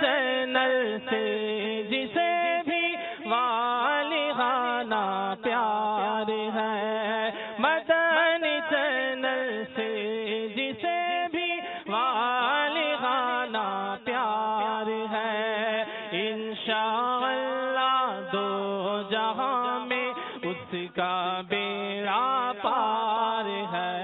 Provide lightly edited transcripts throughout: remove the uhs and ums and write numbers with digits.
Channel سے جسے بھی والہانہ پیار ہے، مدنی چینل سے جسے بھی والہانہ پیار ہے، انشاءاللہ دو جہاں میں اس کا بیڑا پار ہے۔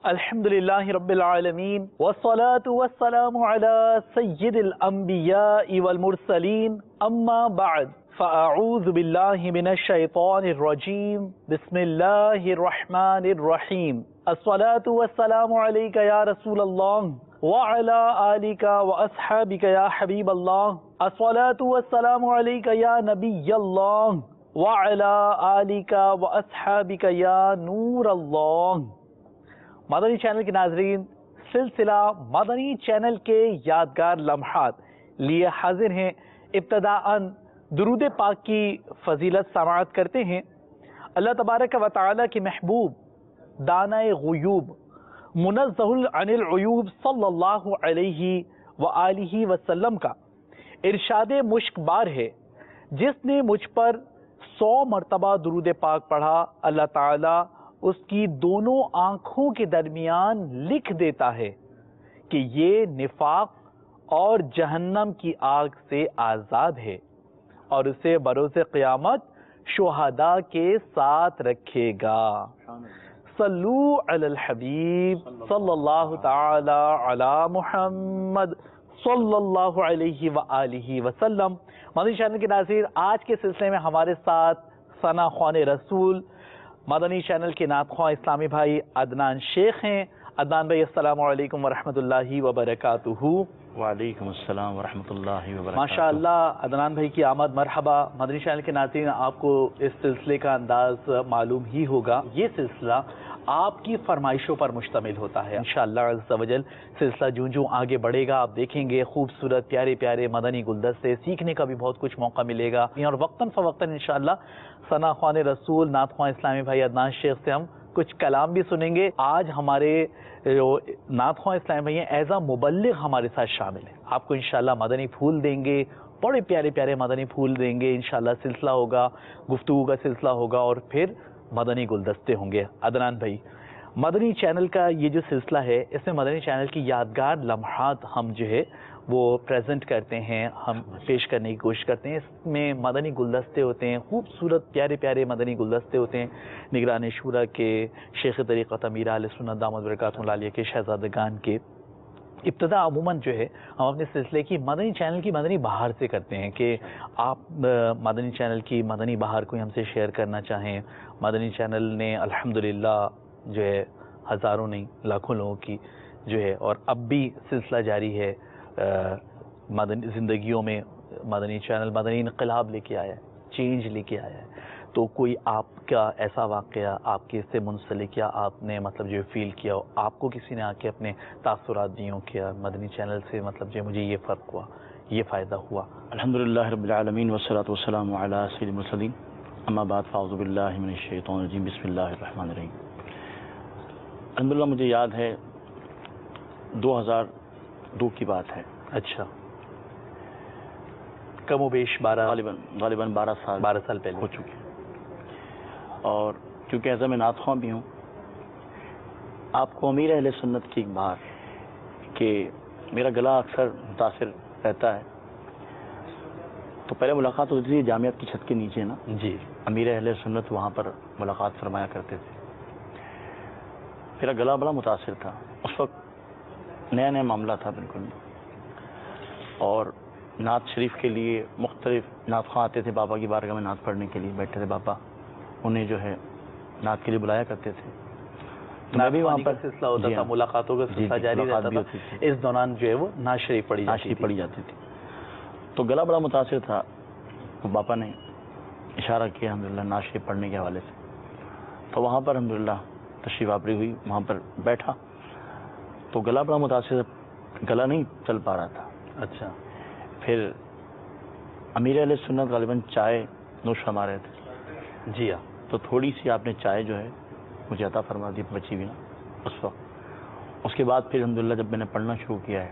الحمدللہ رب العالمین والصلاة والسلام علی سید الانبیاء والمرسلین، اما بعد فاعوذ باللہ من الشیطان الرجیم، بسم اللہ الرحمن الرحیم، الصلاة والسلام علیک یا رسول اللہ وعلی آلک واصحابک یا حبیب اللہ، الصلاة والسلام علیک یا نبی اللہ وعلی آلک واصحابک یا نور اللہ۔ مدنی چینل کے ناظرین، سلسلہ مدنی چینل کے یادگار لمحات لیے حاضر ہیں۔ ابتداءً درود پاک کی فضیلت سماعت کرتے ہیں۔ اللہ تبارک و تعالیٰ کے محبوب دانۂ غیوب منزہ عن العیوب صلی اللہ علیہ وآلہ وسلم کا ارشاد مشک بار ہے، جس نے مجھ پر 100 مرتبہ درود پاک پڑھا، اللہ تعالیٰ اس کی دونوں آنکھوں کے درمیان لکھ دیتا ہے کہ یہ نفاق اور جہنم کی آگ سے آزاد ہے، اور اسے بروز قیامت شہداء کے ساتھ رکھے گا۔ صلو علی الحبیب صلی اللہ تعالی علی محمد صلی اللہ علیہ وآلہ وسلم۔ مدنی چینل کے ناظرین، آج کے سلسلے میں ہمارے ساتھ ثنا خوان رسول مدنی چینل کے نعت خواں اسلامی بھائی عدنان شیخ ہیں۔ عدنان بھائی السلام علیکم ورحمۃ اللہ وبرکاتہ۔ وعلیکم السلام ورحمۃ اللہ وبرکاتہ۔ ماشاء اللہ عدنان بھائی کی آمد مرحبا۔ مدنی چینل کے ناظرین، آپ کو اس سلسلے کا انداز معلوم ہی ہوگا، یہ سلسلہ آپ کی فرمائشوں پر مشتمل ہوتا ہے۔ انشاءاللہ عز و جل سلسلہ جوں آگے بڑھے گا، آپ دیکھیں گے خوبصورت پیارے پیارے مدنی گلدستے، سیکھنے کا بھی بہت کچھ موقع ملے گا، اور وقتاً فوقتاً انشاءاللہ ثنا خوان رسول نعت خواں اسلامی بھائی عدنان شیخ سے ہم کچھ کلام بھی سنیں گے۔ آج ہمارے جو نعت خواں اسلامی بھائی ہیں ایز اے مبلغ ہمارے ساتھ شامل ہیں، آپ کو انشاءاللہ مدنی پھول دیں گے، بڑے پیارے پیارے مدنی پھول دیں گے انشاءاللہ۔ سلسلہ ہوگا، گفتگو کا سلسلہ ہوگا، اور پھر مدنی گلدستے ہوں گے۔ عدنان بھائی، مدنی چینل کا یہ جو سلسلہ ہے، اس میں مدنی چینل کی یادگار لمحات ہم جو ہے وہ پریزنٹ کرتے ہیں، ہم پیش کرنے کی کوشش کرتے ہیں۔ اس میں مدنی گلدستے ہوتے ہیں، خوبصورت پیارے پیارے مدنی گلدستے ہوتے ہیں، نگران شورا کے، شیخ طریقت امیر اہل سنت دامت برکاتہ العالیہ کے شہزادگان کے۔ ابتدا عموماً جو ہے ہم اپنے سلسلے کی مدنی چینل کی مدنی بہار سے کرتے ہیں کہ آپ مدنی چینل کی مدنی بہار کو ہم سے شیئر کرنا چاہیں۔ مدنی چینل نے الحمدللہ جو ہے ہزاروں نہیں لاکھوں لوگوں کی جو ہے، اور اب بھی سلسلہ جاری ہے، مدنی زندگیوں میں مدنی چینل مدنی انقلاب لے کے آیا ہے، چینج لے کے آیا ہے۔ تو کوئی آپ کا ایسا واقعہ آپ کے اس سے منسلک، یا آپ نے مطلب جو فیل کیا ہو، آپ کو کسی نے آ کے اپنے تاثرات دی ہوں کیا مدنی چینل سے، مطلب جو مجھے یہ فرق ہوا، یہ فائدہ ہوا؟ الحمدللہ رب العالمین والصلاة والسلام علی سید المرسلین، اما بعد فاعوذ باللہ من الشیطان الرجیم، بسم اللہ الرحمن الرحیم۔ الحمدللہ مجھے یاد ہے 2002 کی بات ہے۔ اچھا، کم و بیش غالباً 12 سال پہلے ہو چکے، اور کیونکہ ایسا میں نعت خواں بھی ہوں، آپ کو امیر اہل سنت کی ایک بات کہ میرا گلا اکثر متاثر رہتا ہے، تو پہلے ملاقات ہوتی تھی جامعات کی چھت کے نیچے نا جی، امیر اہل سنت وہاں پر ملاقات فرمایا کرتے تھے۔ میرا گلا بڑا متاثر تھا اس وقت، نیا نیا معاملہ تھا بالکل، اور نعت شریف کے لیے مختلف نعت خواں آتے تھے بابا کی بارگاہ میں نعت پڑھنے کے لیے، بیٹھے تھے بابا، انہیں جو ہے نعت کے لیے بلایا کرتے تھے، تو میں بھی وہاں پر سلسلہ ہوتا تھا، ملاقاتوں کا سلسلہ جاری رہتا تھا، اس دوران جو ہے وہ نعت شریف پڑھی جاتی تھی، تو گلا بڑا متاثر تھا، تو باپا نے اشارہ کیا الحمدللہ نعت شریف پڑھنے کے حوالے سے، تو وہاں پر الحمدللہ تشریف آوری ہوئی، وہاں پر بیٹھا، تو گلا بڑا متاثر، گلا نہیں چل پا رہا تھا۔ اچھا، پھر امیر اہل سنت غالباً چائے نوش فرما رہے تھے، جی ہاں، تو تھوڑی سی آپ نے چائے جو ہے مجھے عطا فرما دی، بچی ہوئی نا اس وقت۔ اس کے بعد پھر الحمدللہ جب میں نے پڑھنا شروع کیا ہے،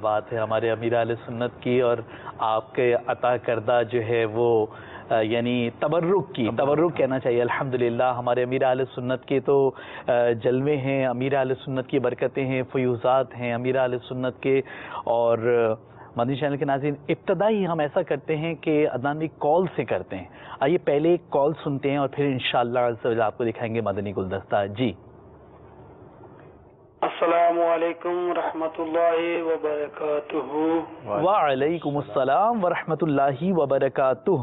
بات ہے ہمارے امیر اہل سنت کی اور آپ کے عطا کردہ جو ہے وہ یعنی تبرک کہنا چاہیے. الحمدللہ ہمارے امیر اہل سنت کے تو جلوے ہیں، امیر اہل سنت کی برکتیں ہیں، فیوزات ہیں امیر اہل سنت کے. اور مدنی چینل کے ناظرین، ابتدائی ہم ایسا کرتے ہیں کہ عدنان بھی کال سے کرتے ہیں. آئیے پہلے ایک کال سنتے ہیں اور پھر انشاءاللہ عز و جل آپ کو دکھائیں گے مدنی گلدستہ. جی السلام علیکم ورحمۃ اللہ وبرکاتہ. وعلیکم السلام ورحمۃ اللہ وبرکاتہ.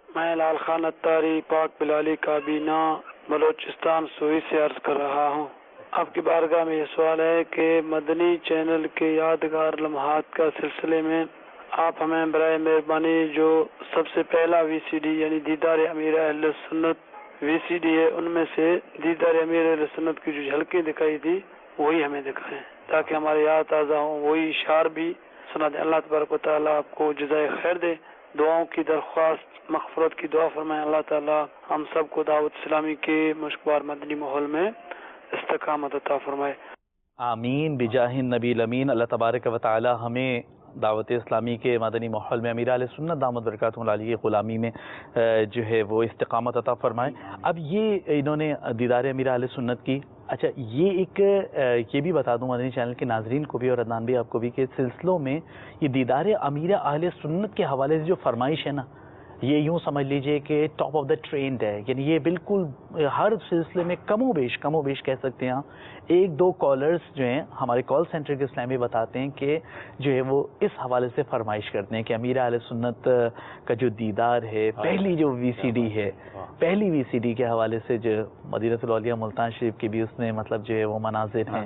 میں لال خان اتاری پاک بلالی کابینہ بلوچستان سوئی سے عرض کر رہا ہوں. آپ کی بارگاہ میں یہ سوال ہے کہ مدنی چینل کے یادگار لمحات کا سلسلے میں آپ ہمیں برائے مہربانی جو سب سے پہلا وی سی ڈی یعنی دیدار امیر اہل سنت وی سی ڈی ہے، ان میں سے دیدار امیر اہل سنت کی جو جھلکیں دکھائی تھی وہی ہمیں دکھائیں تاکہ ہمارے یاد تازہ ہوں، وہی اشعار بھی سنا دیں. اللہ تبارک و تعالیٰ آپ کو جزائے خیر دے. دعاؤں کی درخواست، مغفرت کی دعا فرمائیں. اللہ تعالیٰ ہم سب کو دعوت اسلامی کے مشکوار مدنی ماحول میں استقامت عطا فرمائے. آمین بجاہ النبی الامین. اللہ تبارک و تعالی ہمیں دعوت اسلامی کے مدنی ماحول میں امیر اہل سنت دامت برکاتہم العالی کی غلامی میں جو ہے وہ استقامت عطا فرمائے. اب یہ انہوں نے دیدار امیر اہل سنت کی. اچھا یہ ایک یہ بھی بتا دوں مدنی چینل کے ناظرین کو بھی اور عدنان بھی آپ کو بھی کہ سلسلوں میں یہ دیدار امیر اہل سنت کے حوالے سے جو فرمائش ہے نا، یہ یوں سمجھ لیجئے کہ ٹاپ آف دا ٹرینڈ ہے. یعنی یہ بالکل ہر سلسلے میں کم و بیش کہہ سکتے ہیں. ایک دو کالرز جو ہیں ہمارے کال سینٹر کے اسلامی بتاتے ہیں کہ جو ہے وہ اس حوالے سے فرمائش کرتے ہیں کہ امیر اہل سنت کا جو دیدار ہے، پہلی جو وی سی ڈی ہے، پہلی وی سی ڈی کے حوالے سے جو مدینۃ الاولیاء ملتان شریف کی بھی اس میں مطلب جو ہے وہ مناظر ہیں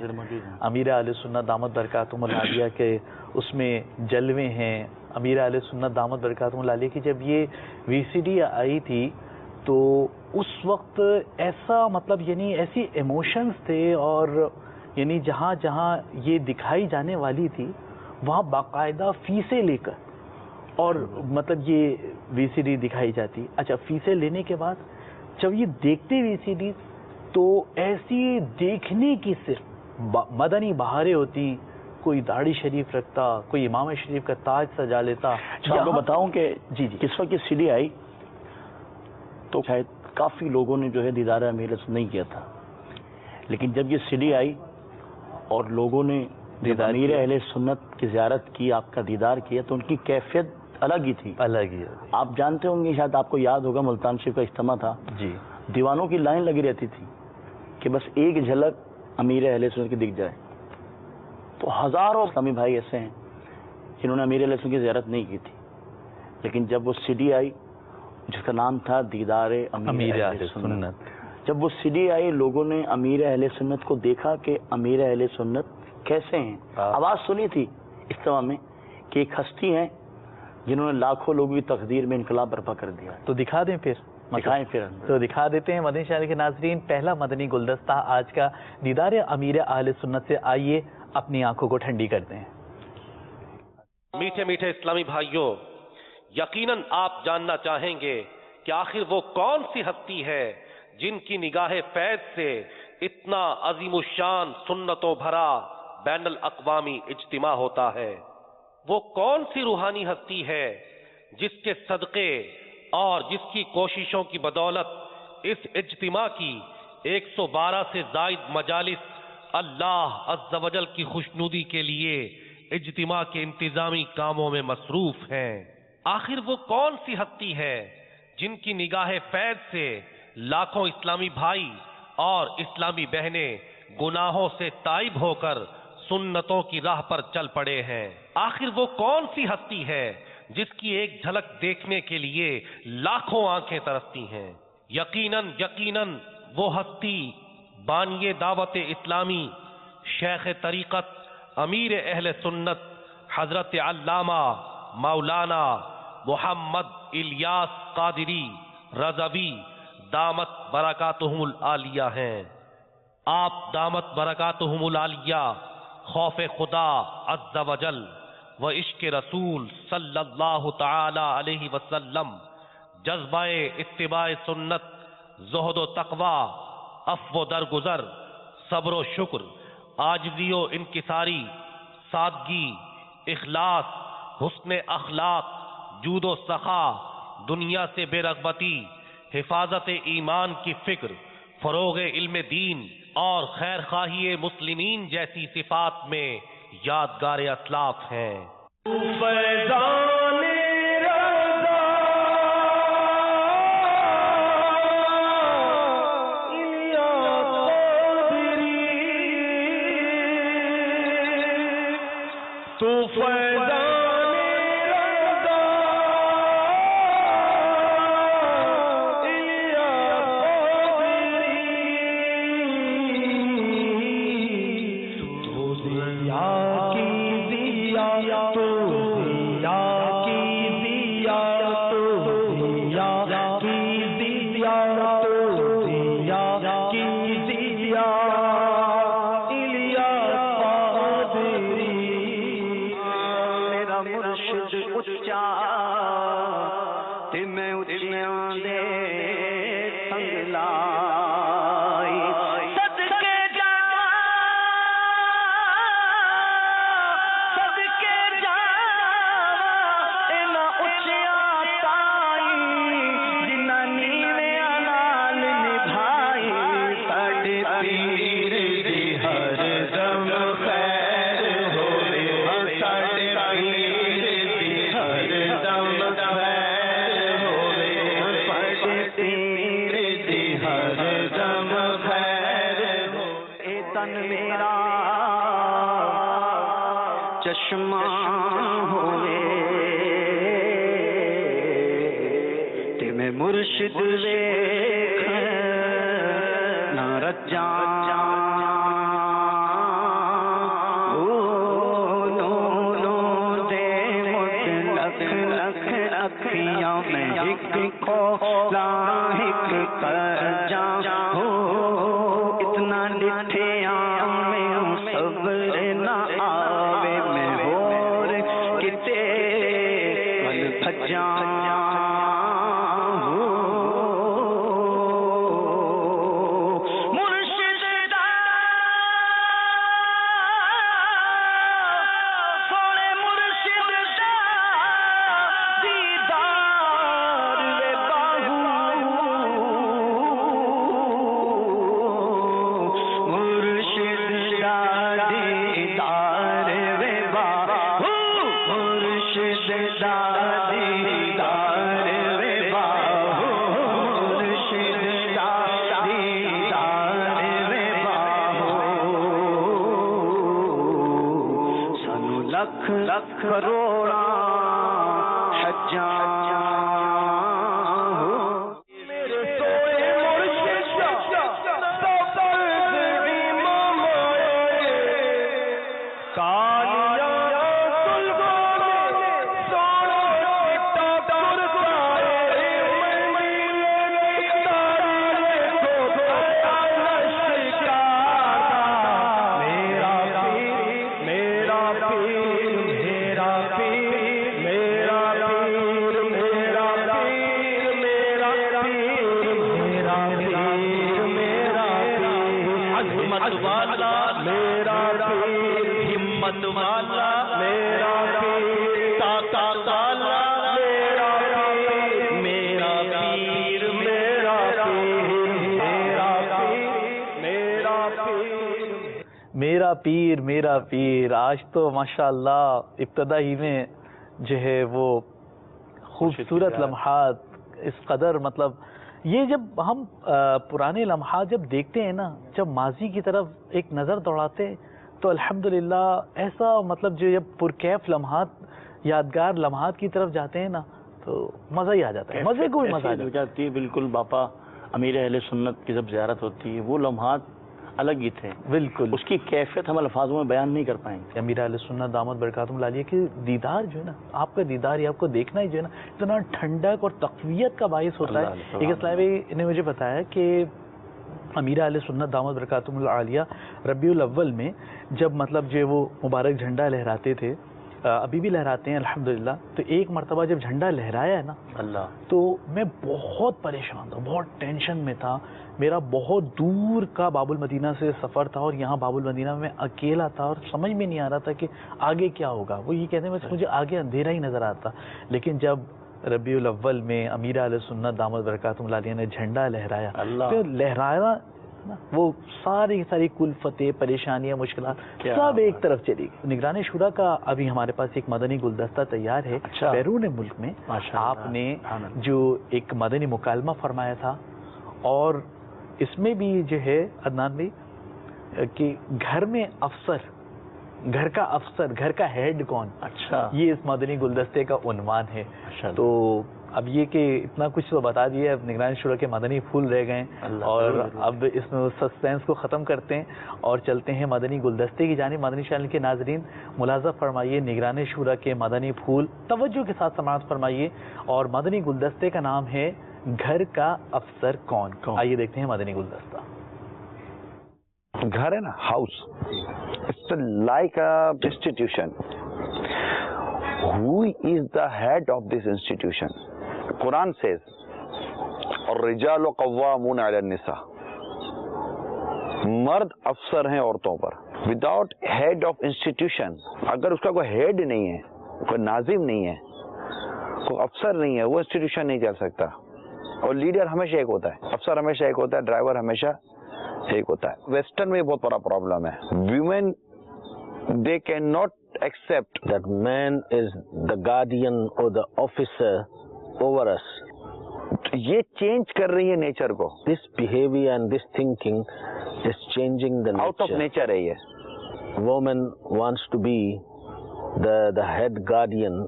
امیر اہل سنت دامت برکاتہم العالیہ کے، اس میں جلوے ہیں امیر اہل سنت دامت برکاتہم العالیہ کی. جب یہ وی سی ڈی آئی تھی تو اس وقت ایسا مطلب یعنی ایسی ایموشنز تھے، اور یعنی جہاں جہاں یہ دکھائی جانے والی تھی وہاں باقاعدہ فیسیں لے کر اور مطلب یہ وی سی ڈی دکھائی جاتی. اچھا فیسیں لینے کے بعد جب یہ دیکھتے وی سی ڈی تو ایسی دیکھنے کی صرف مدنی بہاریں ہوتی. کوئی داڑھی شریف رکھتا، کوئی امام شریف کا تاج سجا لیتا. آپ کو بتاؤں کہ جی کس وقت یہ سی ڈی آئی تو شاید کافی لوگوں نے جو ہے دیدار امیر سنت نہیں کیا تھا، لیکن جب یہ سی ڈی آئی اور لوگوں نے امیر اہل سنت کی زیارت کی، آپ کا دیدار کیا، تو ان کی کیفیت الگ ہی تھی. آپ جانتے ہوں گے، شاید آپ کو یاد ہوگا ملتان شریف کا اجتماع تھا جی، دیوانوں کی لائن لگی رہتی تھی کہ بس ایک جھلک امیر اہل سنت کی دکھ جائے. تو ہزاروں اسلامی بھائی ایسے ہیں جنہوں نے امیر اہل سنت کی زیارت نہیں کی تھی، لیکن جب وہ سی ڈی آئی جس کا نام تھا دیدار امیر اہل سنت، جب وہ سی ڈی آئی لوگوں نے امیر اہل سنت کو دیکھا کہ امیر اہل سنت کیسے ہیں. آواز سنی تھی اجتماع میں کہ ایک ہستی ہیں جنہوں نے لاکھوں لوگوں کی تقدیر میں انقلاب برپا کر دیا. تو دکھا دیں پھر دکھائیں پھر تو دکھا دیتے ہیں مدنی چینل کے ناظرین. پہلا مدنی گلدستہ آج کا دیدار امیر اہل سنت سے. آئیے اپنی آنکھوں کو ٹھنڈی کرتے ہیں. میٹھے میٹھے اسلامی بھائیوں، یقیناً آپ جاننا چاہیں گے کہ آخر وہ کون سی ہستی ہے جن کی نگاہ فیض سے اتنا عظیم الشان سنتوں بھرا بین الاقوامی اجتماع ہوتا ہے. وہ کون سی روحانی ہستی ہے جس کے صدقے اور جس کی کوششوں کی بدولت اس اجتماع کی 112 سے زائد مجالس اللہ عز و جل کی خوشنودی کے لیے اجتماع کے انتظامی کاموں میں مصروف ہیں. آخر وہ کون سی ہستی ہے جن کی نگاہ فیض سے لاکھوں اسلامی بھائی اور اسلامی بہنیں گناہوں سے تائب ہو کر سنتوں کی راہ پر چل پڑے ہیں. آخر وہ کون سی ہستی ہے جس کی ایک جھلک دیکھنے کے لیے لاکھوں آنکھیں ترستی ہیں. یقیناً وہ ہستی بانی دعوت اسلامی، شیخ طریقت، امیر اہل سنت حضرت علامہ مولانا محمد الیاس قادری رضوی دامت برکاتہم العالیہ ہیں. آپ دامت برکاتہم العالیہ خوف خدا عز و جل و عشق رسول صلی اللہ تعالی علیہ وسلم، جذبہ اتباع سنت، زہد و تقوی، عفو و درگزر، صبر و شکر، عاجزی و انکساری، سادگی، اخلاص، حسن اخلاق، جود و سخا، دنیا سے بے رغبتی، حفاظت ایمان کی فکر، فروغ علم دین اور خیر خواہی مسلمین جیسی صفات میں یادگار اسلاف ہیں۔ چشمہ ہوئے تے میں مرشد ویکھ نہ رجا اکھیاں میں ہک کھولا ہک کر جا ہو اتنا ڈٹھیاں میں صبر نہ آوے میں ہور کتے ول بھجاں لکھ کروڑا حجاں ہمت والا میرا پیر تا والا میرا پیر میرا پیر میرا پیر آج تو ماشاءاللہ ابتدا ہی میں جو ہے وہ خوبصورت لمحات اس قدر مطلب یہ جب ہم پرانے لمحات جب دیکھتے ہیں نا جب ماضی کی طرف ایک نظر دوڑاتے تو الحمدللہ ایسا مطلب جو جب پرکیف لمحات یادگار لمحات کی طرف جاتے ہیں نا تو مزہ ہی آ جاتا ہے مزے کو بھی مزہ آ جاتی ہے بالکل باپا امیر اہل سنت کی جب زیارت ہوتی ہے وہ لمحات الگ ہی تھے بالکل اس کی کیفیت ہم الفاظوں میں بیان نہیں کر پائیں گے امیر اہل سنت دامت برکاتہم العالیہ کے دیدار جو ہے نا آپ کا دیدار یا آپ کو دیکھنا ہی جو ہے نا اتنا ٹھنڈک اور تقویت کا باعث ہوتا ہے ایک اسلامی بھائی نے مجھے بتایا کہ امیر اہل سنت دامت برکاتہم العالیہ ربیع الاول میں جب مطلب جو وہ مبارک جھنڈا لہراتے تھے ابھی بھی لہراتے ہیں الحمدللہ. تو ایک مرتبہ جب جھنڈا لہرایا ہے نا اللہ, تو میں بہت پریشان تھا, بہت ٹینشن میں تھا. میرا بہت دور کا باب المدینہ سے سفر تھا اور یہاں باب المدینہ میں اکیلا تھا اور سمجھ میں نہیں آ رہا تھا کہ آگے کیا ہوگا. وہ یہ کہتے ہیں بس مجھے آگے اندھیرا ہی نظر آتا. لیکن جب ربیع الاول میں امیر اہل سنت دامت برکاتہم العالیہ نے جھنڈا لہرایا, تو لہرایا وہ ساری کلفتیں, پریشانیاں, مشکلات سب ایک طرف چلی گئی. نگران شورا کا ابھی ہمارے پاس ایک مدنی گلدستہ تیار ہے بیرون ملک میں. آپ نے جو ایک مدنی مکالمہ فرمایا تھا, اور اس میں بھی جو ہے عدنان بھائی کہ گھر میں افسر, گھر کا افسر, گھر کا ہیڈ کون, اچھا, یہ اس مدنی گلدستے کا عنوان ہے. تو اب یہ کہ اتنا کچھ تو بتا دیا, اب نگران شورا کے مدنی پھول رہ گئے, اور اب اس میں سسپینس کو ختم کرتے ہیں اور چلتے ہیں مدنی گلدستے کی جانب. مدنی چینل کے ناظرین ملاحظہ فرمائیے, نگران شورا کے مدنی پھول توجہ کے ساتھ سماعت فرمائیے, اور مدنی گلدستے کا نام ہے گھر کا افسر کون. آئیے دیکھتے ہیں مدنی گلدستہ. گھر ہے نا, house, it's like a institution. Who is the head of this institution? Quran says, الرجال قوامون علی النساء, مرد افسر ہیں عورتوں پر. وداؤٹ ہیڈ آف انسٹیٹیوشن, اگر اس کا کوئی ہیڈ نہیں ہے, کوئی ناظم نہیں ہے, کوئی افسر نہیں ہے, وہ انسٹیٹیوشن نہیں چل سکتا. اور لیڈر ہمیشہ ایک ہوتا ہے, افسر ہمیشہ ایک ہوتا ہے, ڈرائیور ہمیشہ ایک ہوتا ہے. ویسٹرن میں بہت بڑا پرابلم ہے. Women they cannot accept that man is the guardian or the officer over us. یہ چینج کر رہی ہے نیچر کو. This behavior and this thinking is changing the nature. Out of nature ہے یہ. Woman wants to be the head guardian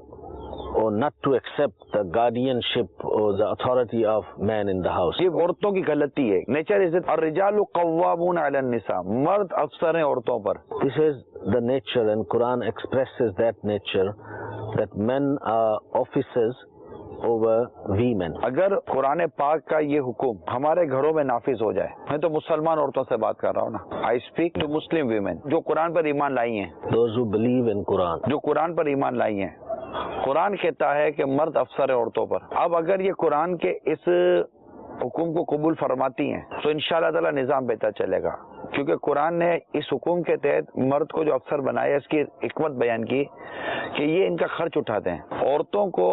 or not to accept the guardianship or the authority of man in the house. یہ عورتوں کی غلطی ہے. Nature is it, الرجال قوامون علی النساء, مرد افسر ہیں عورتوں پر. This is the nature, and Quran expresses that nature, that men are officers over women. اگر قرآن پاک کا یہ حکم ہمارے گھروں میں نافذ ہو جائے, میں تو مسلمان عورتوں سے بات کر رہا ہوں نا, I speak to Muslim women, جو قرآن پر ایمان لائی ہیں, those who believe in Quran, جو قرآن پر ایمان لائی ہیں. قرآن کہتا ہے کہ مرد افسر ہے عورتوں پر. اب اگر یہ قرآن کے اس حکم کو قبول فرماتی ہیں تو انشاءاللہ تعالی نظام بہتر چلے گا, کیونکہ قرآن نے اس حکم کے تحت مرد کو جو افسر بنایا, اس کی حکمت بیان کی کہ یہ ان کا خرچ اٹھاتے ہیں. عورتوں کو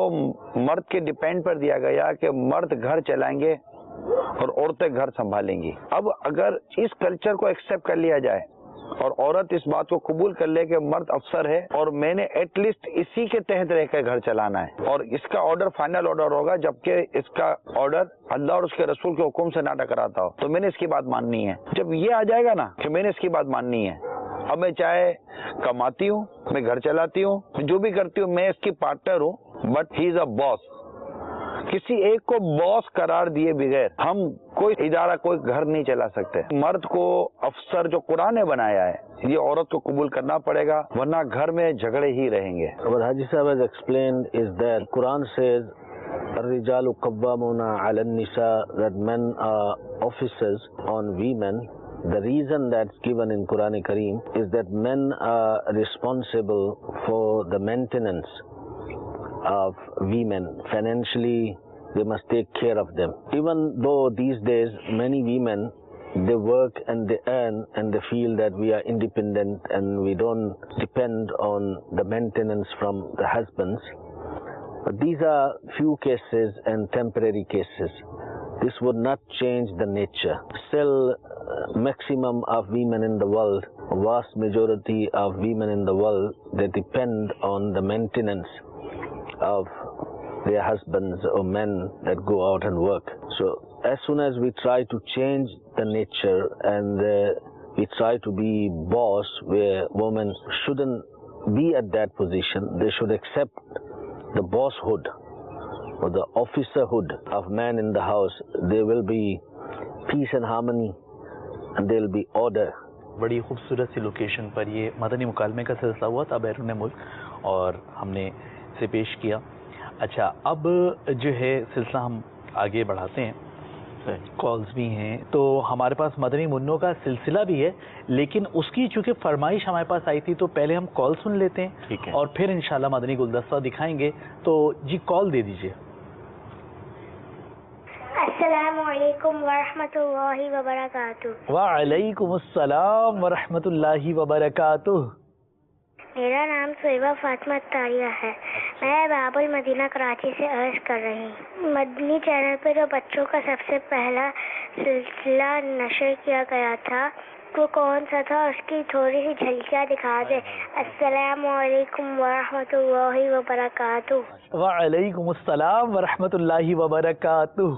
مرد کے ڈیپینڈ پر دیا گیا کہ مرد گھر چلائیں گے اور عورتیں گھر سنبھالیں گی. اب اگر اس کلچر کو ایکسیپٹ کر لیا جائے اور عورت اس بات کو قبول کر لے کہ مرد افسر ہے اور میں نے ایٹ لیسٹ اسی کے تحت رہ کے گھر چلانا ہے, اور اس کا آرڈر فائنل آرڈر ہوگا جبکہ اس کا آرڈر اللہ اور اس کے رسول کے حکم سے نہ ٹکراتا ہو, تو میں نے اس کی بات ماننی ہے. جب یہ آ جائے گا نا کہ میں نے اس کی بات ماننی ہے, اب میں چاہے کماتی ہوں, میں گھر چلاتی ہوں, جو بھی کرتی ہوں, میں اس کی پارٹنر ہوں, بٹ ہی از اے باس. کسی ایک کو باس قرار دیے بغیر ہم کوئی ادارہ, کوئی گھر نہیں چلا سکتے. مرد کو افسر جو قرآن نے بنایا ہے, یہ عورت کو قبول کرنا پڑے گا, ورنہ گھر میں جھگڑے ہی رہیں گے. What Haji Sahib has explained is that Quran says الرجال قوامون علی النساء, that men are officers on women. The reason that's given in Quran Kareem is that men are responsible for the maintenance of women. Financially, they must take care of them. Even though these days many women, they work and they earn and they feel that we are independent and we don't depend on the maintenance from the husbands. But these are few cases and temporary cases. This would not change the nature. Still, maximum of women in the world, vast majority of women in the world, they depend on the maintenance of their husbands or men that go out and work. So as soon as we try to change the nature and we try to be boss, where women shouldn't be at that position, they should accept the bosshood or the officerhood of man in the house, there will be peace and harmony and there will be order. بڑی خوبصورت سی location پر یہ مدنی مکالمے کا سلسلہ ہوا تھا بیرون ملک, اور ہم نے اسے پیش کیا. اچھا, اب جو ہے سلسلہ ہم آگے بڑھاتے ہیں. کالز بھی ہیں. تو ہمارے پاس مدنی منوں کا سلسلہ بھی ہے, لیکن اس کی چونکہ فرمائش ہمارے پاس آئی تھی تو پہلے ہم کال سن لیتے ہیں اور پھر انشاءاللہ مدنی گلدستہ دکھائیں گے. تو جی کال دے دیجیے. السلام علیکم ورحمۃ اللہ وبرکاتہ. وعلیکم السلام ورحمۃ اللہ وبرکاتہ. میرا نام صویبہ فاطمہ طاریہ ہے. میں باب المدینہ کراچی سے عرض کر رہی ہوں. مدنی چینل پہ جو بچوں کا سب سے پہلا سلسلہ نشر کیا گیا تھا وہ کون سا تھا؟ اس کی تھوڑی سی جھلکیاں دکھا دیں. السلام علیکم ورحمۃ اللہ وبرکاتہ. وعلیکم السلام ورحمۃ اللہ وبرکاتہ.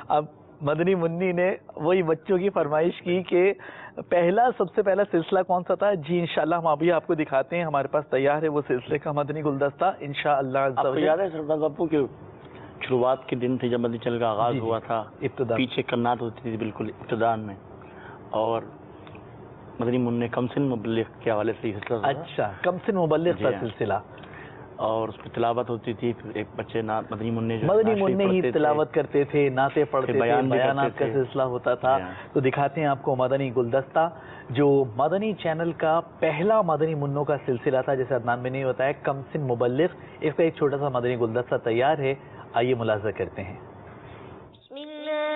اب مدنی منی نے وہی بچوں کی فرمائش کی کہ سب سے پہلا سلسلہ کون سا تھا. جی انشاءاللہ ہم ابھی آپ کو دکھاتے ہیں. ہمارے پاس تیار ہے وہ سلسلے کا مدنی گلدستہ انشاءاللہ. آپ کو یاد ہے سرفراز ابو کے شروعات کے دن تھے جب مدنی چینل کا آغاز ہوا تھا, ابتدا پیچھے کنات ہوتی تھی بالکل ابتدان میں, اور مدنی منع کمسن مبلغ کے حوالے سے سلسلہ. اچھا, کمسن مبلغ کا سلسلہ, اور اس پہ تلاوت ہوتی تھی. پھر ایک بچے مدنی منع ہی تلاوت کرتے تھے, نعتیں پڑھتے تھے, بیانات کا سلسلہ ہوتا تھا. تو دکھاتے ہیں آپ کو مدنی گلدستہ جو مدنی چینل کا پہلا مدنی منوں کا سلسلہ تھا. جیسے عدنان میں نہیں ہوتا ہے کمسن مبلغ, اس کا ایک چھوٹا سا مدنی گلدستہ تیار ہے. آئیے ملاحظہ کرتے ہیں. بسم اللہ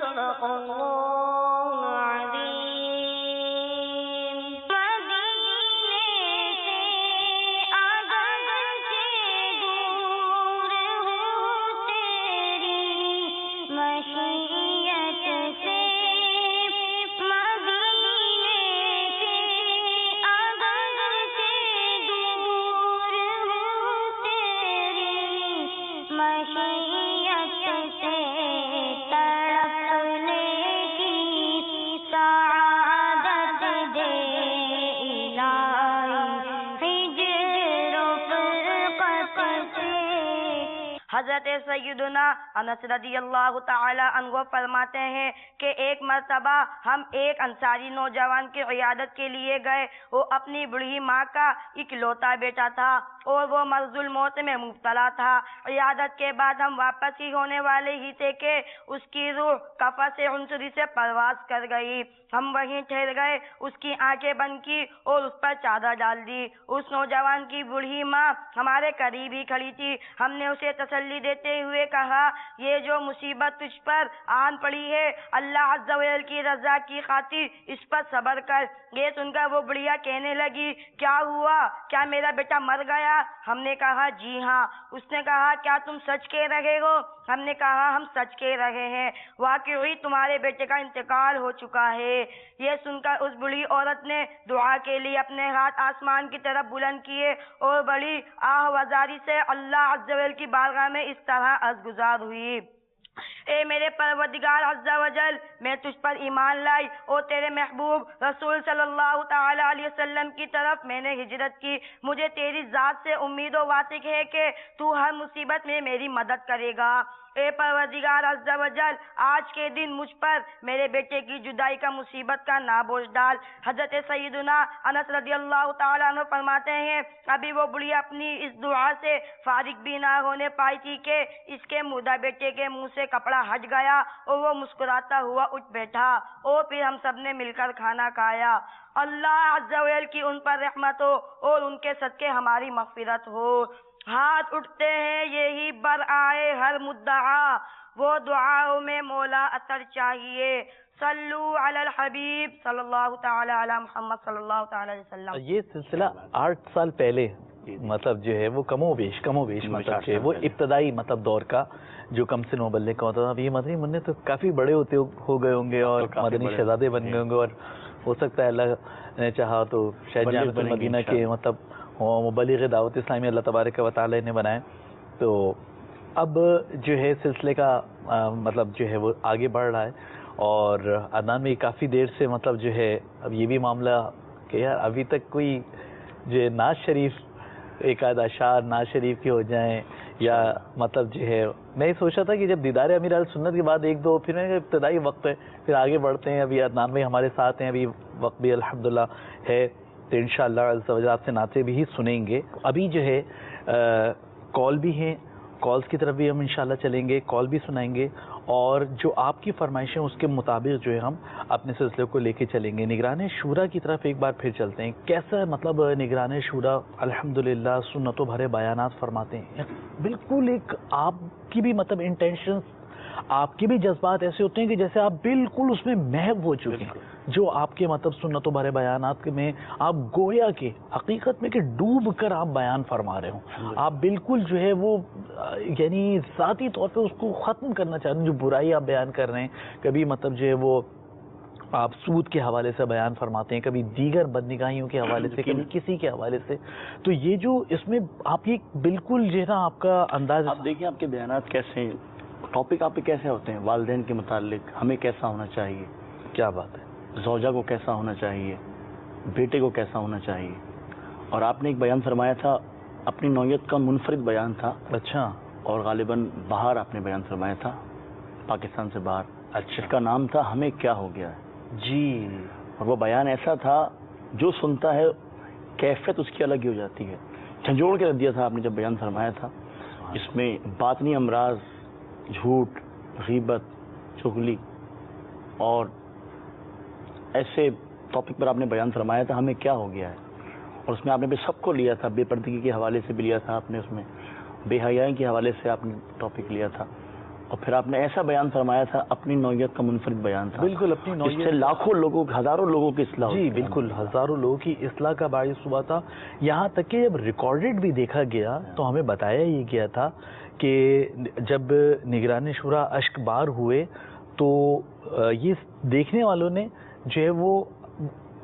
الرحمن حضرت سیدنا انس رضی اللہ تعالی عنہ فرماتے ہیں کہ ایک مرتبہ ہم ایک انصاری نوجوان کی عیادت کے لیے گئے. وہ اپنی بڑھی ماں کا اکلوتا بیٹا تھا اور وہ مرض الموت میں مبتلا تھا. عیادت کے بعد ہم واپس ہی ہونے والے ہی تھے کہ اس کی روح قفس عنصری سے پرواز کر گئی. ہم وہیں ٹھہر گئے, اس کی آنکھیں بند کی اور اس پر چادر ڈال دی. اس نوجوان کی بوڑھی ماں ہمارے قریب ہی کھڑی تھی. ہم نے اسے تسلی دیتے ہوئے کہا, یہ جو مصیبت تجھ پر آن پڑی ہے اللہ عز و جل کی رضا کی خاطر اس پر صبر کر. یہ سن کر وہ بڑھیا کہنے لگی, کیا ہوا, کیا میرا بیٹا مر گیا؟ ہم نے کہا جی ہاں. اس نے کہا کیا تم سچ کہہ رہے ہو؟ ہم نے کہا ہم سچ کہہ رہے ہیں, واقعی تمہارے بیٹے کا انتقال ہو چکا ہے. یہ سن کر اس بڑی عورت نے دعا کے لیے اپنے ہاتھ آسمان کی طرف بلند کیے اور بڑی آہ وزاری سے اللہ عز و جل کی بارگاہ میں اس طرح عرض گزار ہوئی, اے میرے پروردگار عز و جل, میں تجھ پر ایمان لائی اور تیرے محبوب رسول صلی اللہ تعالی علیہ وسلم کی طرف میں نے ہجرت کی. مجھے تیری ذات سے امید و واثق ہے کہ تو ہر مصیبت میں میری مدد کرے گا. اے پروردگار عز و جل, آج کے دن مجھ پر میرے بیٹے کی جدائی کا مصیبت کا نہ بوجھ ڈال. حضرت سیدنا انس رضی اللہ تعالیٰ عنہ فرماتے ہیں, ابھی وہ بڑھی اپنی اس دعا سے فارغ بھی نہ ہونے پائی تھی کہ اس کے مردہ بیٹے کے منہ سے کپڑا ہٹ گیا اور وہ مسکراتا ہوا اٹھ بیٹھا اور پھر ہم سب نے مل کر کھانا کھایا. اللہ عز و جل کی ان پر رحمت ہو اور ان کے صدقے ہماری مغفرت ہو. ہاتھ اٹھتے ہیں یہی بر آئے ہر مدعا, وہ دعاؤں میں مولا اثر چاہیے. صلو علی الحبیب صلی اللہ تعالی علی محمد صلی اللہ تعالی علیہ وسلم. یہ سلسلہ 8 سال پہلے مطلب جو ہے وہ کم و بیش مطلب جو ہے وہ ابتدائی مطلب دور کا جو کمسن مبلغ کا ہوتا تھا. اب یہ مدنی منع تو کافی بڑے ہو گئے ہوں گے اور مدنی شہزادے بن گئے ہوں گے, اور ہو سکتا ہے اللہ نے چاہا تو شاید جامعۃ المدینہ کے مطلب مبلغ دعوت اسلامی اللہ تبارک و تعالی نے بنائے. تو اب جو ہے سلسلے کا مطلب جو ہے وہ آگے بڑھ رہا ہے، اور عدنان میں کافی دیر سے مطلب جو ہے اب یہ بھی معاملہ کہ یار ابھی تک کوئی جو ہے ناز شریف ایک آدھ اشعار ناز شریف کے ہو جائیں، یا مطلب جو ہے میں یہ سوچا تھا کہ جب دیدار امیر اہل سنت کے بعد ایک دو، پھر میں نے ابتدائی وقت ہے، پھر آگے بڑھتے ہیں. ابھی عدنان بھائی ہمارے ساتھ ہیں، ابھی وقت بھی الحمدللہ ہے، تو انشاءاللہ عز و جل آپ سے نعتیں بھی سنیں گے. ابھی جو ہے کال بھی ہیں، کالز کی طرف بھی ہم انشاءاللہ چلیں گے، کال بھی سنائیں گے، اور جو آپ کی فرمائشیں اس کے مطابق جو ہے ہم اپنے سلسلے کو لے کے چلیں گے. نگران شورا کی طرف ایک بار پھر چلتے ہیں. کیسا مطلب نگران شورا الحمدللہ سنتوں بھرے بیانات فرماتے ہیں، بالکل ایک آپ کی بھی مطلب انٹینشنز، آپ کے بھی جذبات ایسے ہوتے ہیں کہ جیسے آپ بالکل اس میں محو ہو چکے ہیں. جو آپ کے مطلب سنتوں بھرے بیانات میں آپ گویا کہ حقیقت میں کہ ڈوب کر آپ بیان فرما رہے ہوں، آپ بالکل جو ہے وہ یعنی ذاتی طور پہ اس کو ختم کرنا چاہ رہے ہیں. جو برائی آپ بیان کر رہے ہیں، کبھی مطلب جو ہے وہ آپ سود کے حوالے سے بیان فرماتے ہیں، کبھی دیگر بدنگاہیوں کے حوالے سے، کبھی کسی کے حوالے سے. تو یہ جو اس میں آپ یہ بالکل جو ہے نا آپ کا انداز، آپ دیکھیں آپ کے بیانات کیسے ہیں، ٹاپک آپ پہ کیسے ہوتے ہیں، والدین کے متعلق ہمیں کیسا ہونا چاہیے، کیا بات ہے، زوجہ کو کیسا ہونا چاہیے، بیٹے کو کیسا ہونا چاہیے. اور آپ نے ایک بیان فرمایا تھا، اپنی نوعیت کا منفرد بیان تھا. اچھا، اور غالباً باہر آپ نے بیان فرمایا تھا، پاکستان سے باہر. اچھا، اس کا نام تھا ہمیں کیا ہو گیا ہے. جی، اور وہ بیان ایسا تھا جو سنتا ہے کیفیت اس کی الگ ہی ہو جاتی ہے. جھنجھوڑ کے رکھ دیا تھا آپ نے جب بیان فرمایا تھا. اس میں باطنی امراض، جھوٹ، غیبت، چغلی اور ایسے ٹاپک پر آپ نے بیان فرمایا تھا ہمیں کیا ہو گیا ہے. اور اس میں آپ نے بھی سب کو لیا تھا، بے پردگی کے حوالے سے بھی لیا تھا آپ نے، اس میں بے حیائی کے حوالے سے آپ نے ٹاپک لیا تھا. اور پھر آپ نے ایسا بیان فرمایا تھا، اپنی نوعیت کا منفرد بیان تھا. بالکل اپنی اس نوعیت سے لاکھوں لوگوں، ہزاروں لوگوں کی اصلاح جی ہوتی ہے. بالکل ہزاروں لوگوں کی اصلاح کا باعث ہوا تھا. یہاں تک کہ جب ریکارڈڈ بھی دیکھا گیا تو ہمیں بتایا یہ گیا تھا کہ جب نگران شورا اشک بار ہوئے تو یہ دیکھنے والوں نے جو ہے وہ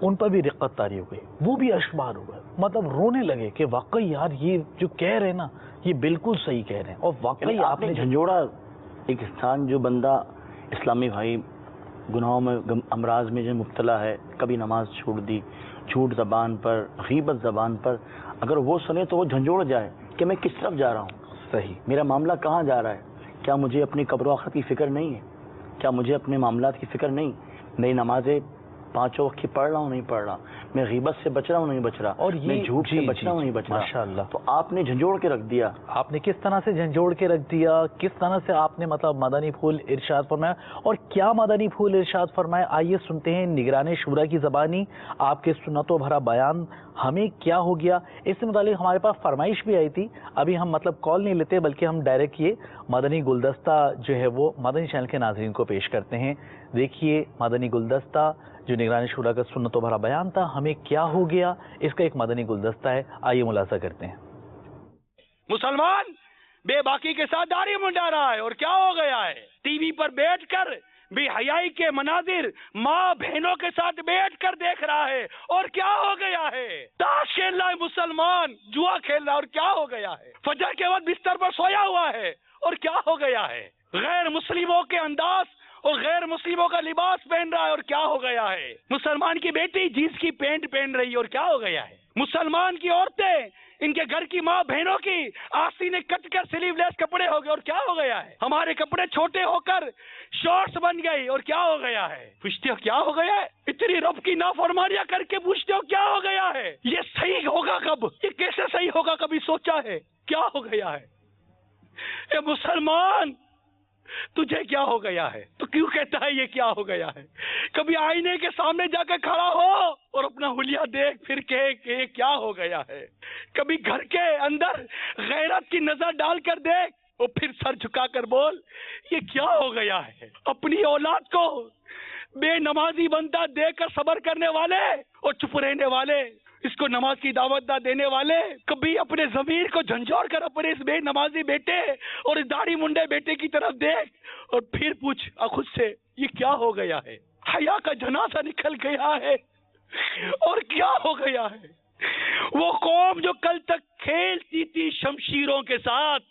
ان پر بھی رقت طاری ہو گئی، وہ بھی اشک بار ہو گئے، مطلب رونے لگے کہ واقعی یار یہ جو کہہ رہے ہیں نا یہ بالکل صحیح کہہ رہے ہیں. اور واقعی آپ نے جھنجھوڑا ایک انسان جو بندہ اسلامی بھائی گناہوں میں امراض میں جو مبتلا ہے، کبھی نماز چھوڑ دی، جھوٹ زبان پر، غیبت زبان پر، اگر وہ سنے تو وہ جھنجھوڑ جائے کہ میں کس طرف جا رہا ہوں، صحیح میرا معاملہ کہاں جا رہا ہے. کیا مجھے اپنی قبر و آخرت کی فکر نہیں ہے؟ کیا مجھے اپنے معاملات کی فکر نہیں؟ میری نمازیں 5 وقت کی پڑھ رہا ہوں نہیں پڑھ رہا، میں غیبت سے بچ رہا ہوں نہیں بچ رہا، اور میں جھوٹ سے بچ رہا ہوں نہیں بچ رہا. ماشاءاللہ. تو آپ نے جھنجھوڑ کے رکھ دیا. آپ نے کس طرح سے جھنجھوڑ کے رکھ دیا، کس طرح سے آپ نے مطلب مدنی پھول ارشاد فرمایا، اور کیا مدنی پھول ارشاد فرمایا. آئیے سنتے ہیں نگران شورا کی زبانی آپ کے سنتوں بھرا بیان ہمیں کیا ہو گیا. اس سے متعلق ہمارے پاس فرمائش بھی آئی تھی. ابھی ہم مطلب کال نہیں لیتے بلکہ ہم ڈائریکٹ یہ مدنی گلدستہ جو ہے وہ مدنی چینل کے ناظرین کو پیش کرتے ہیں. دیکھیے مدنی گلدستہ جو نگران شورا کا سنتوں بھرا بیان تھا ہمیں کیا ہو گیا، اس کا ایک مدنی گلدستہ ہے. آئیے ملاحظہ کرتے ہیں. مسلمان بے باکی کے ساتھ داڑھی منڈا رہا ہے اور کیا ہو گیا ہے؟ ٹی وی پر بیٹھ کر بے حیائی کے مناظر ماں بہنوں کے ساتھ بیٹھ کر دیکھ رہا ہے اور کیا ہو گیا ہے؟ تاش کھیل رہا ہے مسلمان، جوا کھیل رہا ہے اور کیا ہو گیا ہے؟ فجر کے وقت بستر پر سویا ہوا ہے اور کیا ہو گیا ہے؟ غیر مسلموں کے انداز اور غیر مسلموں کا لباس پہن رہا ہے اور کیا ہو گیا ہے؟ مسلمان کی بیٹی جینس کی پینٹ پہن رہی ہے اور کیا ہو گیا ہے؟ مسلمان کی عورتیں، ان کے گھر کی ماں بہنوں کی آستینیں کٹ کر سلیو لیس کپڑے ہو گئے اور کیا ہو گیا ہے؟ ہمارے کپڑے چھوٹے ہو کر شارٹس بن گئی اور کیا ہو گیا ہے؟ پوچھتے ہو کیا ہو گیا ہے؟ اتنی رب کی نافرمانیاں کر کے پوچھتے ہو کیا ہو گیا ہے؟ یہ صحیح ہوگا کب؟ یہ کیسے صحیح ہوگا؟ کبھی سوچا ہے کیا ہو گیا ہے؟ اے مسلمان تجھے کیا ہو گیا ہے؟ تو کیوں کہتا ہے یہ کیا ہو گیا ہے؟ کبھی آئینے کے سامنے جا کے کھڑا ہو اور اپنا حلیہ دیکھ پھر کہے کہ یہ کیا ہو گیا ہے. کبھی گھر کے اندر غیرت کی نظر ڈال کر دیکھ اور پھر سر جھکا کر بول یہ کیا ہو گیا ہے. اپنی اولاد کو بے نمازی بندہ دیکھ کر صبر کرنے والے اور چپ رہنے والے، اس کو نماز کی دعوت نہ دینے والے، کبھی اپنے ضمیر کو جھنجھوڑ کر اپنے اس بے نمازی بیٹے اور اس داڑھی منڈے بیٹے کی طرف دیکھ اور پھر پوچھ خود سے یہ کیا ہو گیا ہے؟ حیا کا جنازہ نکل گیا ہے اور کیا ہو گیا ہے؟ وہ قوم جو کل تک کھیلتی تھی شمشیروں کے ساتھ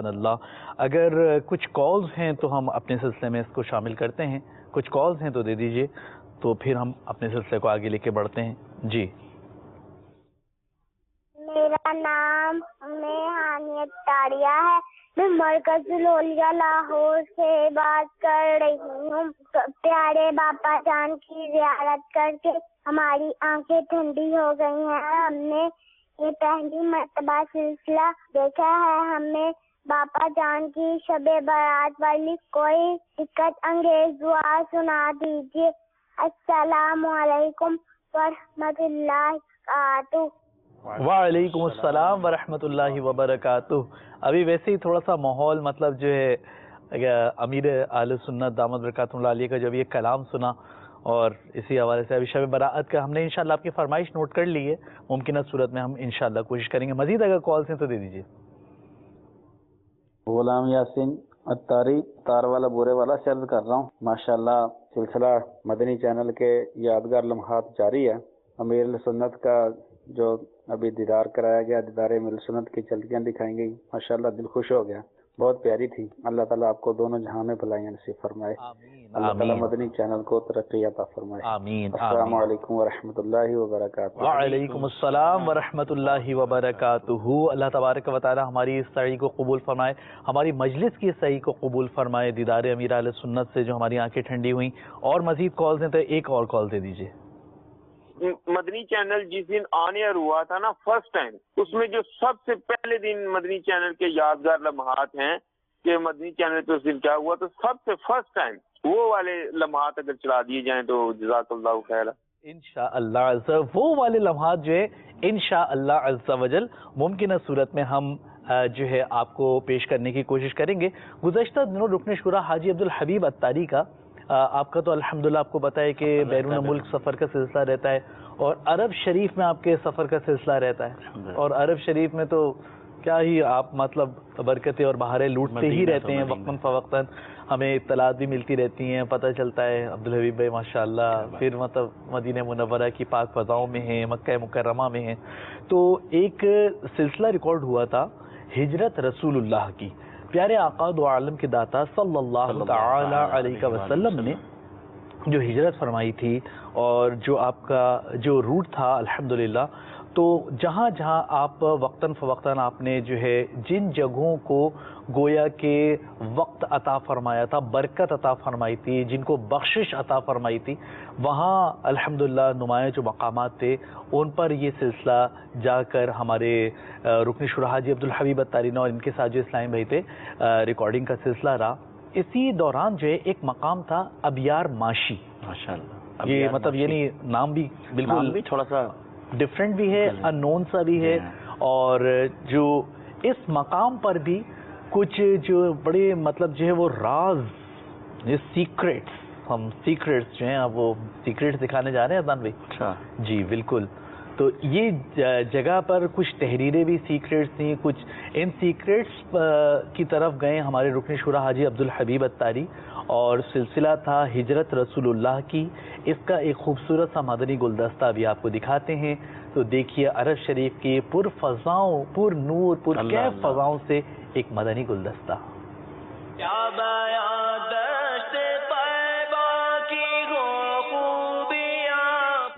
سبحان اللہ. اگر کچھ کالز ہیں تو ہم اپنے سلسلے میں اس کو شامل کرتے ہیں. کچھ کالز ہیں تو دے دیجئے, تو پھر ہم اپنے سلسلے کو آگے لے کے بڑھتے ہیں. جی میرا نام ہانیت تاریہ ہے. میں مرکز الاولیاء لاہور سے بات کر رہی ہوں. پیارے باپا جان کی زیارت کر کے ہماری آنکھیں ٹھنڈی ہو گئی ہیں. ہم نے یہ پہلی مرتبہ سلسلہ دیکھا ہے. ہمیں باپا جان کی شب برات والی کوئی دقت انگیز دعا سنا دیجیے. السلام علیکم ورحمۃ اللہ وبرکاتہ. وعلیکم السلام ورحمۃ اللہ وبرکاتہ. ابھی ویسے ہی تھوڑا سا ماحول مطلب جو ہے امیر اہل سنت دامت برکاتہ اللہ علیہ کا جب یہ کلام سنا, اور اسی حوالے سے ابھی شب براءت کا ہم نے انشاءاللہ آپ کی فرمائش نوٹ کر لی ہے. ممکنہ صورت میں ہم انشاءاللہ کوشش کریں گے. مزید اگر کالز ہیں تو دے دیجیے. غلام یاسین اتاری تار والا بورے والا سے عرض کر رہا ہوں. ماشاءاللہ سلسلہ مدنی چینل کے یادگار لمحات جاری ہے. امیر اہل سنت کا جو ابھی دیدار کرایا گیا, دیدار امیر اہل سنت کی جھلکیاں دکھائیں گئی. ماشاءاللہ دل خوش ہو گیا, بہت پیاری تھی. اللہ تعالیٰ آپ کو دونوں جہاں میں بھلائیاں نصیب فرمائے. اللہ تعالیٰ مدنی چینل کو ترقی عطا فرمائے. آمین. السلام علیکم ورحمۃ اللہ وبرکاتہ. وعلیکم السلام ورحمۃ اللہ وبرکاتہ. اللہ تبارک و تعالی ہماری اس سعی کو قبول فرمائے, ہماری مجلس کی سعی کو قبول فرمائے. دیدار امیر اہل سنت سے جو ہماری آنکھیں ٹھنڈی ہوئیں. اور مزید کالز ہیں تو ایک اور کال دے دیجیے. مدنی چینل جس دن آن ایئر ہوا تھا نا فرسٹ ٹائم, اس میں جو سب سے پہلے دن مدنی چینل کے یادگار لمحات ہیں کہ مدنی چینل پہ اس دن کیا ہوا, تو سب سے فرسٹ ٹائم وہ والے لمحات اگر چلا دیے جائیں تو جزاک اللہ خیر. انشاءاللہ وہ والے لمحات جو ہے انشاءاللہ عز و جل ممکنہ صورت میں ہم جو ہے آپ کو پیش کرنے کی کوشش کریں گے. گزشتہ دنوں رکن شورا حاجی عبدالحبیب اتاری کا آپ کا تو الحمدللہ آپ کو پتہ ہے کہ بیرون ملک سفر کا سلسلہ رہتا ہے, اور عرب شریف میں آپ کے سفر کا سلسلہ رہتا ہے. اور عرب شریف میں تو کیا ہی آپ مطلب برکتیں اور بہاریں لوٹتے ہی رہتے ہیں وقتاً فوقتاً. ہمیں اطلاعات بھی ملتی رہتی ہیں, پتہ چلتا ہے عبدالحبیب بھائی ماشاءاللہ پھر مطلب مدینہ منورہ کی پاک فضاؤں میں ہیں, مکہ مکرمہ میں ہیں. تو ایک سلسلہ ریکارڈ ہوا تھا ہجرت رسول اللہ کی. پیارے آقا دو عالم کے داتا صلی اللہ تعالی علیہ وسلم نے جو ہجرت فرمائی تھی, اور جو آپ کا جو روٹ تھا الحمدللہ, تو جہاں جہاں آپ وقتاً فوقتاً آپ نے جو ہے جن جگہوں کو گویا کہ وقت عطا فرمایا تھا, برکت عطا فرمائی تھی, جن کو بخشش عطا فرمائی تھی, وہاں الحمدللہ نمایاں جو مقامات تھے ان پر یہ سلسلہ جا کر ہمارے رکن شورا حاجی عبدالحبیب اتاری اور ان کے ساتھ جو اسلامی بھائی تھے ریکارڈنگ کا سلسلہ رہا. اسی دوران جو ہے ایک مقام تھا ابیار ماشی. ماشاءاللہ یہ مطلب یعنی نام بھی بالکل تھوڑا سا ڈفرینٹ بھی ہے, ان نون سا بھی ہے, اور جو اس مقام پر بھی کچھ جو بڑے مطلب جو ہے وہ راز سیکریٹس, ہم سیکریٹس جو ہیں وہ سیکریٹس دکھانے جا رہے ہیں عدنان بھائی. اچھا جی بالکل. تو یہ جگہ پر کچھ تحریریں بھی سیکریٹس تھیں, کچھ ان سیکریٹس کی طرف گئے ہمارے رکن شورا حاجی عبدالحبیب اتاری, اور سلسلہ تھا ہجرت رسول اللہ کی. اس کا ایک خوبصورت سا مدنی گلدستہ بھی آپ کو دکھاتے ہیں. تو دیکھیے عرب شریف کی پر فضاؤں, پر نور, پر کیف فضاؤں سے ایک مدنی گلدستہ.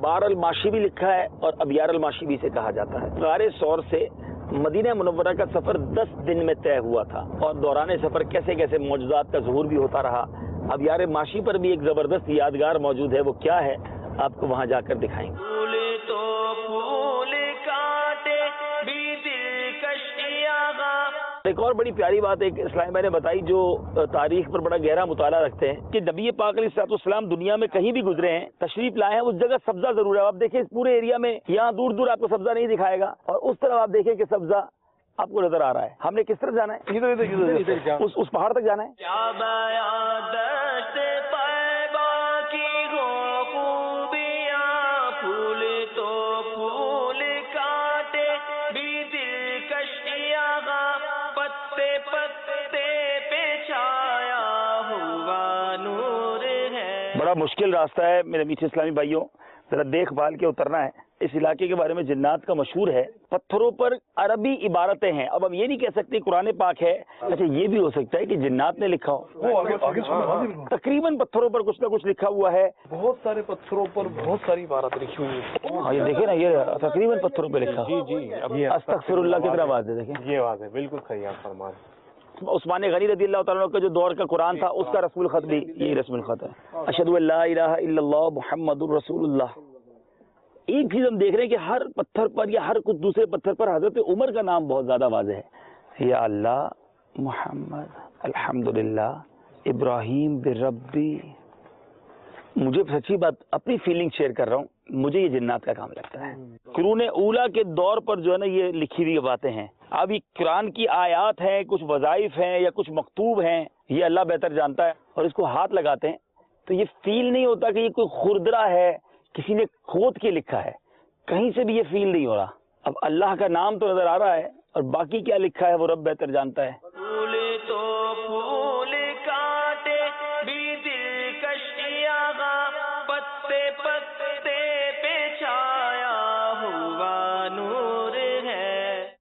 بار الماشی بھی لکھا ہے اور ابیار الماشی بھی اسے کہا جاتا ہے. غار ثور سے مدینہ منورہ کا سفر 10 دن میں طے ہوا تھا, اور دوران سفر کیسے کیسے معجزات کا ظہور بھی ہوتا رہا. ابیار ماشی پر بھی ایک زبردست یادگار موجود ہے, وہ کیا ہے آپ کو وہاں جا کر دکھائیں گے. ایک اور بڑی پیاری بات ایک اسلامی بھائی نے بتائی جو تاریخ پر بڑا گہرا مطالعہ رکھتے ہیں, کہ نبی پاک علیہ الصلوۃ والسلام دنیا میں کہیں بھی گزرے ہیں, تشریف لائے ہیں, اس جگہ سبزہ ضرور ہے. آپ دیکھیں اس پورے ایریا میں یہاں دور دور آپ کو سبزہ نہیں دکھائے گا, اور اس طرف آپ دیکھیں کہ سبزہ آپ کو نظر آ رہا ہے. ہم نے کس طرف جانا ہے, اس پہاڑ تک جانا ہے. بڑا مشکل راستہ ہے میرے میٹھے اسلامی بھائیوں, ذرا دیکھ بھال کے اترنا ہے. اس علاقے کے بارے میں جنات کا مشہور ہے. پتھروں پر عربی عبارتیں ہیں. اب ہم یہ نہیں کہہ سکتے قرآن پاک ہے. اچھا یہ بھی ہو سکتا ہے کہ جنات نے لکھا ہو. تقریباً پتھروں پر کچھ نہ کچھ لکھا ہوا ہے. بہت سارے پتھروں پر بہت ساری عبارت لکھی ہوئی ہے. ہاں یہ دیکھیں نا، یہ تقریباً پتھروں پہ لکھا. جی استغفر اللہ کتنا آواز ہے، دیکھیں یہ آواز ہے. بالکل صحیح آپ فرما رہے ہیں. عثمان غنی رضی اللہ تعالیٰ کا جو دور کا قرآن تھا اس کا رسم الخط بھی یہی رسم الخط ہے. اشہد ان لا الہ الا اللہ محمد الرسول اللہ. ایک چیز ہم دیکھ رہے ہیں کہ ہر پتھر پر یا ہر کچھ دوسرے پتھر پر حضرت عمر کا نام بہت زیادہ واضح ہے. یا اللہ محمد الحمدللہ ابراہیم بربی. مجھے سچی بات اپنی فیلنگ شیئر کر رہا ہوں، مجھے یہ جنات کا کام لگتا ہے. قرون اولا کے دور پر جو ہے نا یہ لکھی ہوئی باتیں ہیں. اب یہ قرآن کی آیات ہیں، کچھ وظائف ہیں یا کچھ مکتوب ہیں، یہ اللہ بہتر جانتا ہے. اور اس کو ہاتھ لگاتے ہیں تو یہ فیل نہیں ہوتا کہ یہ کوئی خردرہ ہے، کسی نے کھود کے لکھا ہے. کہیں سے بھی یہ فیل نہیں ہو رہا. اب اللہ کا نام تو نظر آ رہا ہے اور باقی کیا لکھا ہے وہ رب بہتر جانتا ہے.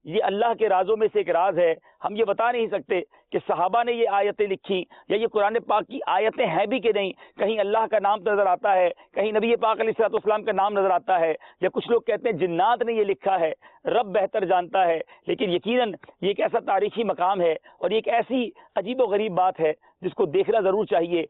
یہ اللہ کے رازوں میں سے ایک راز ہے. ہم یہ بتا نہیں سکتے کہ صحابہ نے یہ آیتیں لکھی یا یہ قرآن پاک کی آیتیں ہیں بھی کہ نہیں. کہیں اللہ کا نام نظر آتا ہے، کہیں نبی پاک علیہ الصلوۃ والسلام کا نام نظر آتا ہے، یا کچھ لوگ کہتے ہیں جنات نے یہ لکھا ہے. رب بہتر جانتا ہے. لیکن یقیناً یہ ایک ایسا تاریخی مقام ہے اور یہ ایک ایسی عجیب و غریب بات ہے جس کو دیکھنا ضرور چاہیے.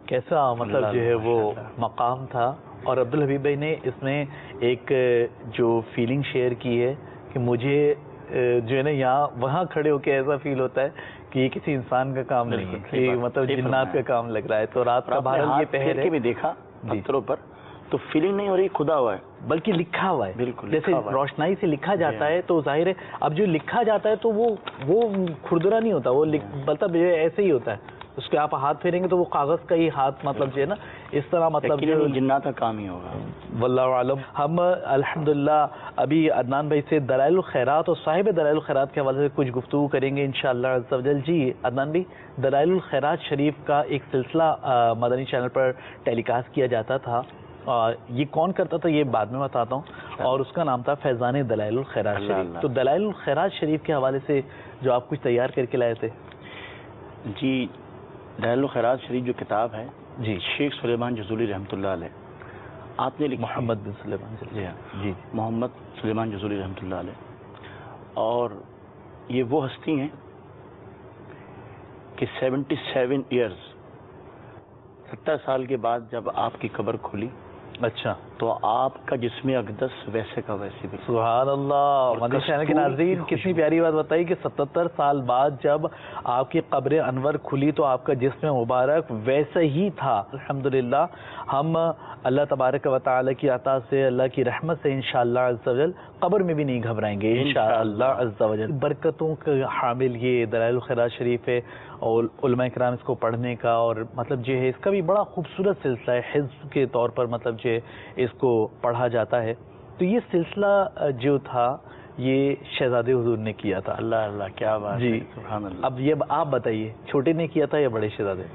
کیسا مطلب جو ہے وہ مقام تھا. اور عبدالحبیب بھائی نے اس میں ایک جو فیلنگ شیئر کی ہے کہ مجھے جو ہے نا یہاں وہاں کھڑے ہو کے ایسا فیل ہوتا ہے کہ یہ کسی انسان کا کام نہیں ہے، کہ مطلب جنات کا کام لگ رہا ہے. تو رات کا بہرحال یہ پہر ہے بھی دیکھا پتھروں پر تو فیلنگ نہیں ہو رہی، کھدا ہوا ہے بلکہ لکھا ہوا ہے. بالکل جیسے روشنائی سے لکھا جاتا ہے تو ظاہر ہے اب جو لکھا جاتا ہے تو وہ کھردرا نہیں ہوتا، وہ مطلب ایسے ہی ہوتا ہے. اس کے آپ ہاتھ پھیریں گے تو وہ کاغذ کا ہی ہاتھ مطلب جو ہے نا اس طرح مطلب جنات کا کام ہی ہوگا. واللہ عالم. ہم الحمدللہ ابھی عدنان بھائی سے دلائل الخیرات اور صاحب دلائل الخیرات کے حوالے سے کچھ گفتگو کریں گے انشاءاللہ عز و جل. جی عدنان بھائی، دلائل الخیرات شریف کا ایک سلسلہ مدنی چینل پر ٹیلی کاسٹ کیا جاتا تھا. یہ کون کرتا تھا یہ بعد میں بتاتا ہوں، اور اس کا نام تھا فیضان دلائل الخیرات شریف. تو دلائل الخیرات شریف کے حوالے سے جو آپ کچھ تیار کر کے لائے تھے. جی دلائل الخیرات شریف جو کتاب ہے جی شیخ سلیمان جزولی رحمۃ اللہ علیہ آپ نے لکھی. محمد بن سلیمان جی محمد سلیمان جزولی رحمۃ اللہ علیہ. اور یہ وہ ہستی ہیں کہ 77 ایئرز 70 سال کے بعد جب آپ کی قبر کھلی، اچھا، تو آپ کا جسم اقدس ویسے کا ویسے بھی. سبحان اللہ. مدنی چینل کے ناظرین کتنی پیاری بات بتائی کہ 77 سال بعد جب آپ کی قبر انور کھلی تو آپ کا جسم مبارک ویسے ہی تھا. الحمدللہ ہم اللہ تبارک و تعالی کی عطا سے، اللہ کی رحمت سے انشاءاللہ عز و جل قبر میں بھی نہیں گھبرائیں گے انشاءاللہ عز و جل. برکتوں کا حامل یہ دلائل الخیرات شریف ہے اور علماء کرام اس کو پڑھنے کا اور مطلب جو ہے اس کا بھی بڑا خوبصورت سلسلہ ہے. حفظ کے طور پر مطلب جو ہے اس کو پڑھا جاتا ہے. تو یہ سلسلہ جو تھا یہ شہزادے حضور نے کیا تھا. اللہ اللہ کیا بات جی سبحان اللہ. اب یہ آپ بتائیے چھوٹے نے کیا تھا یا بڑے شہزادے؟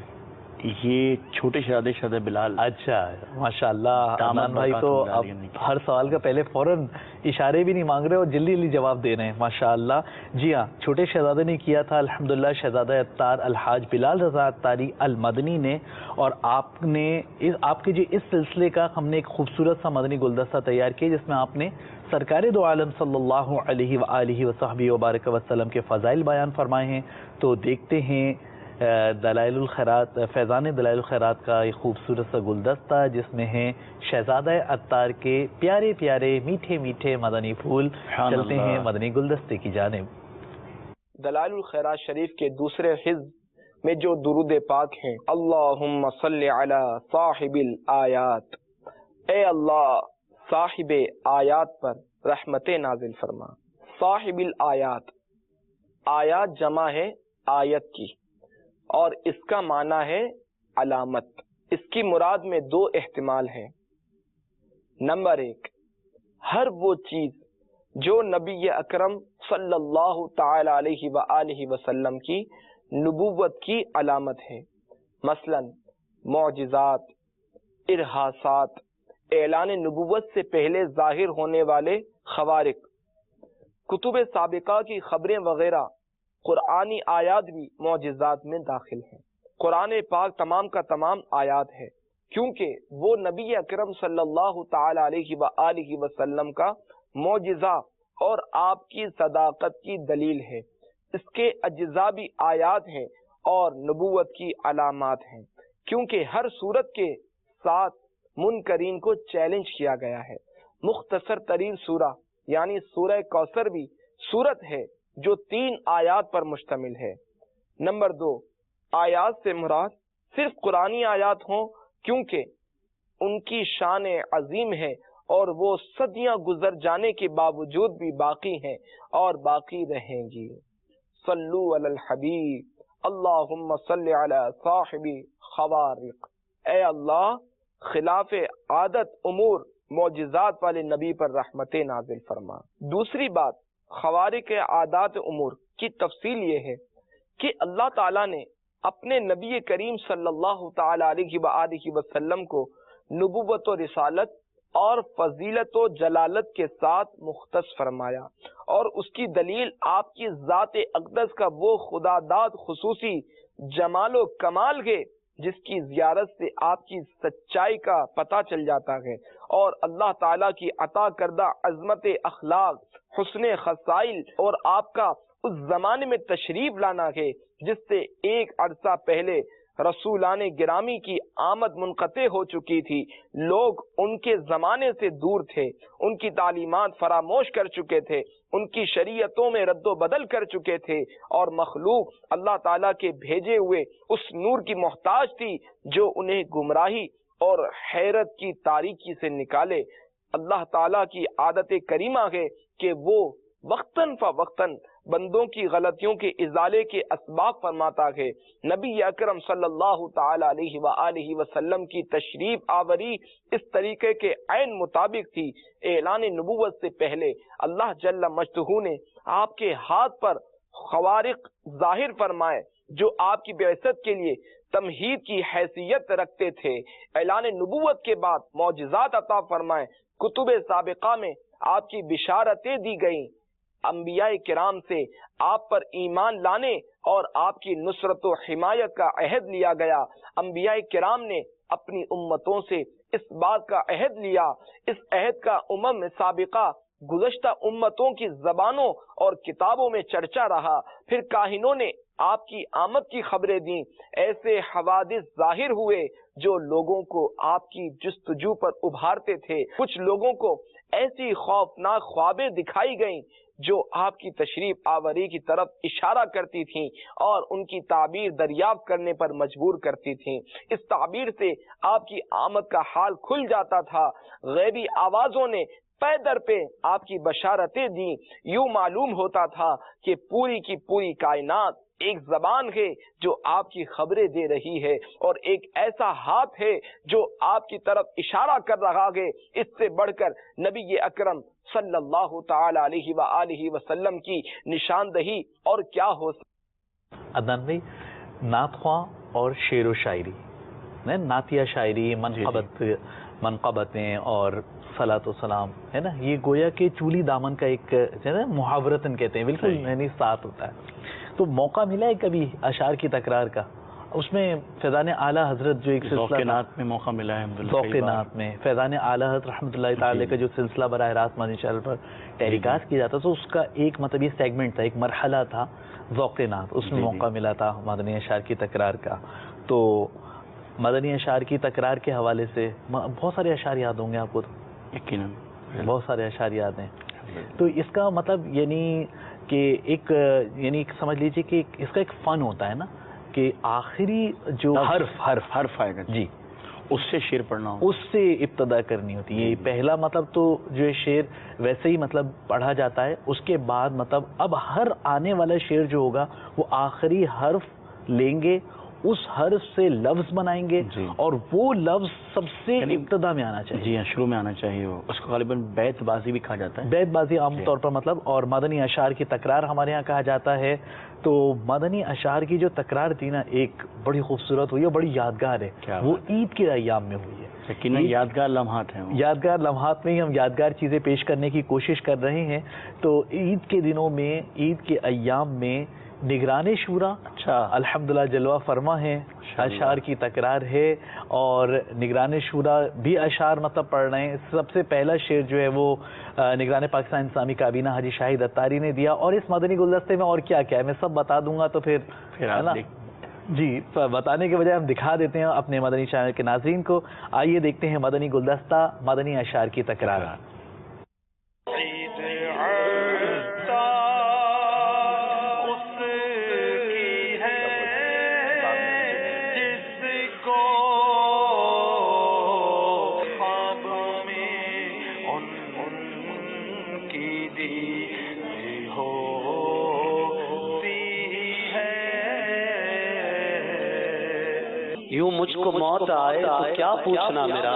یہ چھوٹے شہزادے شہزادہ بلال. اچھا ماشاءاللہ. عدنان بھائی تو اب ہر سوال کا پہلے فوراً اشارے بھی نہیں مانگ رہے اور جلدی جلدی جواب دے رہے ہیں ماشاءاللہ. جی ہاں چھوٹے شہزادے نے کیا تھا الحمدللہ شہزادہ عطار الحاج بلال رضا عطاری المدنی نے. اور آپ نے آپ کے جو اس سلسلے کا ہم نے ایک خوبصورت سا مدنی گلدستہ تیار کیا جس میں آپ نے سرکار دو عالم صلی اللہ علیہ وآلہ وصحبہ وبارک وسلم کے فضائل بیان فرمائے ہیں. تو دیکھتے ہیں دلائل الخیرات فیضان دلائل الخیرات کا ایک خوبصورت سا گلدستہ جس میں ہیں شہزادہ عطار کے پیارے پیارے میٹھے میٹھے مدنی پھول. چلتے ہیں مدنی گلدستے کی جانب. دلائل الخیرات شریف کے دوسرے حزب میں جو درود پاک ہیں، اللہم صلی علی صاحب الآیات، اے اللہ صاحب آیات پر رحمت نازل فرما. صاحب الآیات، آیات جمع ہے آیت کی اور اس کا معنی ہے علامت، اس کی مراد میں دو احتمال ہیں۔ نمبر ایک، ہر وہ چیز جو نبی اکرم صلی اللہ تعالی علیہ وآلہ وسلم کی نبوت کی علامت ہے، مثلا معجزات، ارہاسات، اعلان نبوت سے پہلے ظاہر ہونے والے خوارق، کتب سابقہ کی خبریں وغیرہ، قرآنی آیات بھی معجزات میں داخل ہیں۔ قرآن پاک تمام کا تمام آیات ہے، کیونکہ وہ نبی اکرم صلی اللہ تعالی علیہ وآلہ وسلم کا معجزہ اور آپ کی صداقت کی دلیل ہے۔ اس کے اجزاء بھی آیات ہیں اور نبوت کی علامات ہیں، کیونکہ ہر صورت کے ساتھ منکرین کو چیلنج کیا گیا ہے۔ مختصر ترین سورہ یعنی سورہ کوثر بھی سورت ہے جو 3 آیات پر مشتمل ہے۔ نمبر 2، آیات سے مراد صرف قرآنی آیات ہوں، کیونکہ ان کی شان عظیم ہے اور وہ صدیاں گزر جانے کے باوجود بھی باقی ہیں اور باقی رہیں گی۔ صلو علی الحبیب اللہم صلی علی صاحب خوارق۔ اے اللہ، خلاف عادت امور معجزات والے نبی پر رحمت نازل فرما۔ دوسری بات، خوارق عادات امور کی تفصیل یہ ہے کہ اللہ تعالیٰ نے اپنے نبی کریم صلی اللہ تعالی علیہ وآلہ وسلم کو نبوت و رسالت اور فضیلت و جلالت کے ساتھ مختص فرمایا، اور اس کی دلیل آپ کی ذات اقدس کا وہ خدا داد خصوصی جمال و کمال ہے جس کی زیارت سے آپ کی سچائی کا پتہ چل جاتا ہے، اور اللہ تعالیٰ کی عطا کردہ عظمت اخلاق، حسن خصائل اور آپ کا اس زمانے میں تشریف لانا ہے جس سے ایک عرصہ پہلے رسولان گرامی کی آمد منقطع ہو چکی تھی۔ لوگ ان کے زمانے سے دور تھے، ان کی تعلیمات فراموش کر چکے تھے، ان کی شریعتوں میں رد و بدل کر چکے تھے، اور مخلوق اللہ تعالیٰ کے بھیجے ہوئے اس نور کی محتاج تھی جو انہیں گمراہی اور حیرت کی تاریکی سے نکالے۔ اللہ تعالیٰ کی عادت کریمہ ہے کہ وہ وقتاً فوقتاً بندوں کی غلطیوں کے ازالے کے اسباب فرماتا ہے۔ نبی اکرم صلی اللہ تعالی علیہ وآلہ وسلم کی تشریف آوری اس طریقے کے عین مطابق تھی۔ اعلان نبوت سے پہلے اللہ جل مجدہ نے آپ کے ہاتھ پر خوارق ظاہر فرمائے جو آپ کی بعثت کے لیے تمہید کی حیثیت رکھتے تھے۔ اعلان نبوت کے بعد معجزات عطا فرمائے، کتب سابقہ میں آپ کی بشارتیں دی گئیں، انبیاء کرام سے آپ پر ایمان لانے اور آپ کی نصرت و حمایت کا عہد لیا گیا۔ انبیاء کرام نے اپنی امتوں سے اس بات کا عہد لیا۔ اس عہد کا سابقہ گزشتہ امتوں کی زبانوں اور کتابوں میں چرچا رہا۔ پھر کاہنوں نے آپ کی آمد کی خبریں دیں۔ ایسے حوادث ظاہر ہوئے جو لوگوں کو آپ کی جستجو پر ابھارتے تھے۔ کچھ لوگوں کو ایسی خوفناک خوابیں دکھائی گئیں جو آپ کی تشریف آوری کی طرف اشارہ کرتی تھیں اور ان کی تعبیر دریافت کرنے پر مجبور کرتی تھیں۔ اس تعبیر سے آپ کی آمد کا حال کھل جاتا تھا۔ غیبی آوازوں نے پے در پہ آپ کی بشارتیں دیں۔ یوں معلوم ہوتا تھا کہ پوری کی پوری کائنات ایک زبان ہے جو آپ کی خبریں دے رہی ہے، اور ایک ایسا ہاتھ ہے جو آپ کی طرف اشارہ کر رہا ہے۔ اس سے بڑھ کر نبی اکرم صلی اللہ تعالی علیہ وآلہ وسلم کی نشاندہی اور کیا ہو سکتا۔ عدنان بھائی، نعت خواں اور شعر و شاعری، نعتیہ شاعری، منقبتیں اور صلاۃ و سلام ہے نا، یہ گویا کہ چولی دامن کا ایک محاورتن کہتے ہیں، بالکل یعنی ساتھ ہوتا ہے۔ تو موقع ملا ہے کبھی اشعار کی تکرار کا؟ اس میں فیضان اعلیٰ حضرت جو ایک ذوق نعت میں موقع ملا ہے، ذوق نعت میں فیضان اعلیٰ حضرت رحمۃ اللہ تعالی کا جو سلسلہ براہ راست مدنی چینل پر ٹیلی کاسٹ کیا جاتا، تو اس کا ایک مطلب یہ سیگمنٹ تھا، ایک مرحلہ تھا ذوق نعت، اس میں موقع ملا تھا مدنی اشعار کی تکرار کا۔ تو مدنی اشعار کی تکرار کے حوالے سے بہت سارے اشعار یاد ہوں گے آپ کو، تو یقیناً بہت سارے اشعار یاد ہیں۔ تو اس کا مطلب یعنی کہ ایک یعنی سمجھ لیجئے کہ اس کا ایک فن ہوتا ہے نا، کہ آخری جو حرف آئے گا جی، اس سے شعر پڑھنا ہوتا، اس سے ابتدا کرنی ہوتی ہے۔ پہلا مطلب تو جو شعر ویسے ہی مطلب پڑھا جاتا ہے، اس کے بعد مطلب اب ہر آنے والا شعر جو ہوگا وہ آخری حرف لیں گے اس حرف سے لفظ بنائیں گے اور وہ لفظ سب سے ابتدا میں آنا چاہیے. جی ہاں، شروع میں آنا چاہیے. وہ اس کو غالباً بیت بازی بھی کہا جاتا ہے. بیت بازی عام طور پر مطلب، اور مدنی اشعار کی تکرار ہمارے یہاں کہا جاتا ہے. تو مدنی اشعار کی جو تکرار تھی نا ایک بڑی خوبصورت ہوئی ہے، بڑی یادگار ہے. وہ عید کے ایام میں ہوئی ہے. یادگار لمحات ہیں. یادگار لمحات میں ہی ہم یادگار چیزیں پیش کرنے کی کوشش کر رہے ہیں. تو عید کے دنوں میں، عید کے ایام میں نگران شورا الحمدللہ جلوہ فرما ہے، اشعار کی تکرار ہے اور نگران شورا بھی اشعار مطلب پڑھ رہے ہیں. سب سے پہلا شعر جو ہے وہ نگران پاکستان اسلامی کابینہ حاجی شاہد اتاری نے دیا. اور اس مدنی گلدستے میں اور کیا کیا ہے میں سب بتا دوں گا تو پھر ہے نا. جی بتانے کے بجائے ہم دکھا دیتے ہیں اپنے مدنی چینل کے ناظرین کو. آئیے دیکھتے ہیں مدنی گلدستہ مدنی اشعار کی تکرار. یوں مجھ کو موت آئے تو کیا پوچھنا میرا،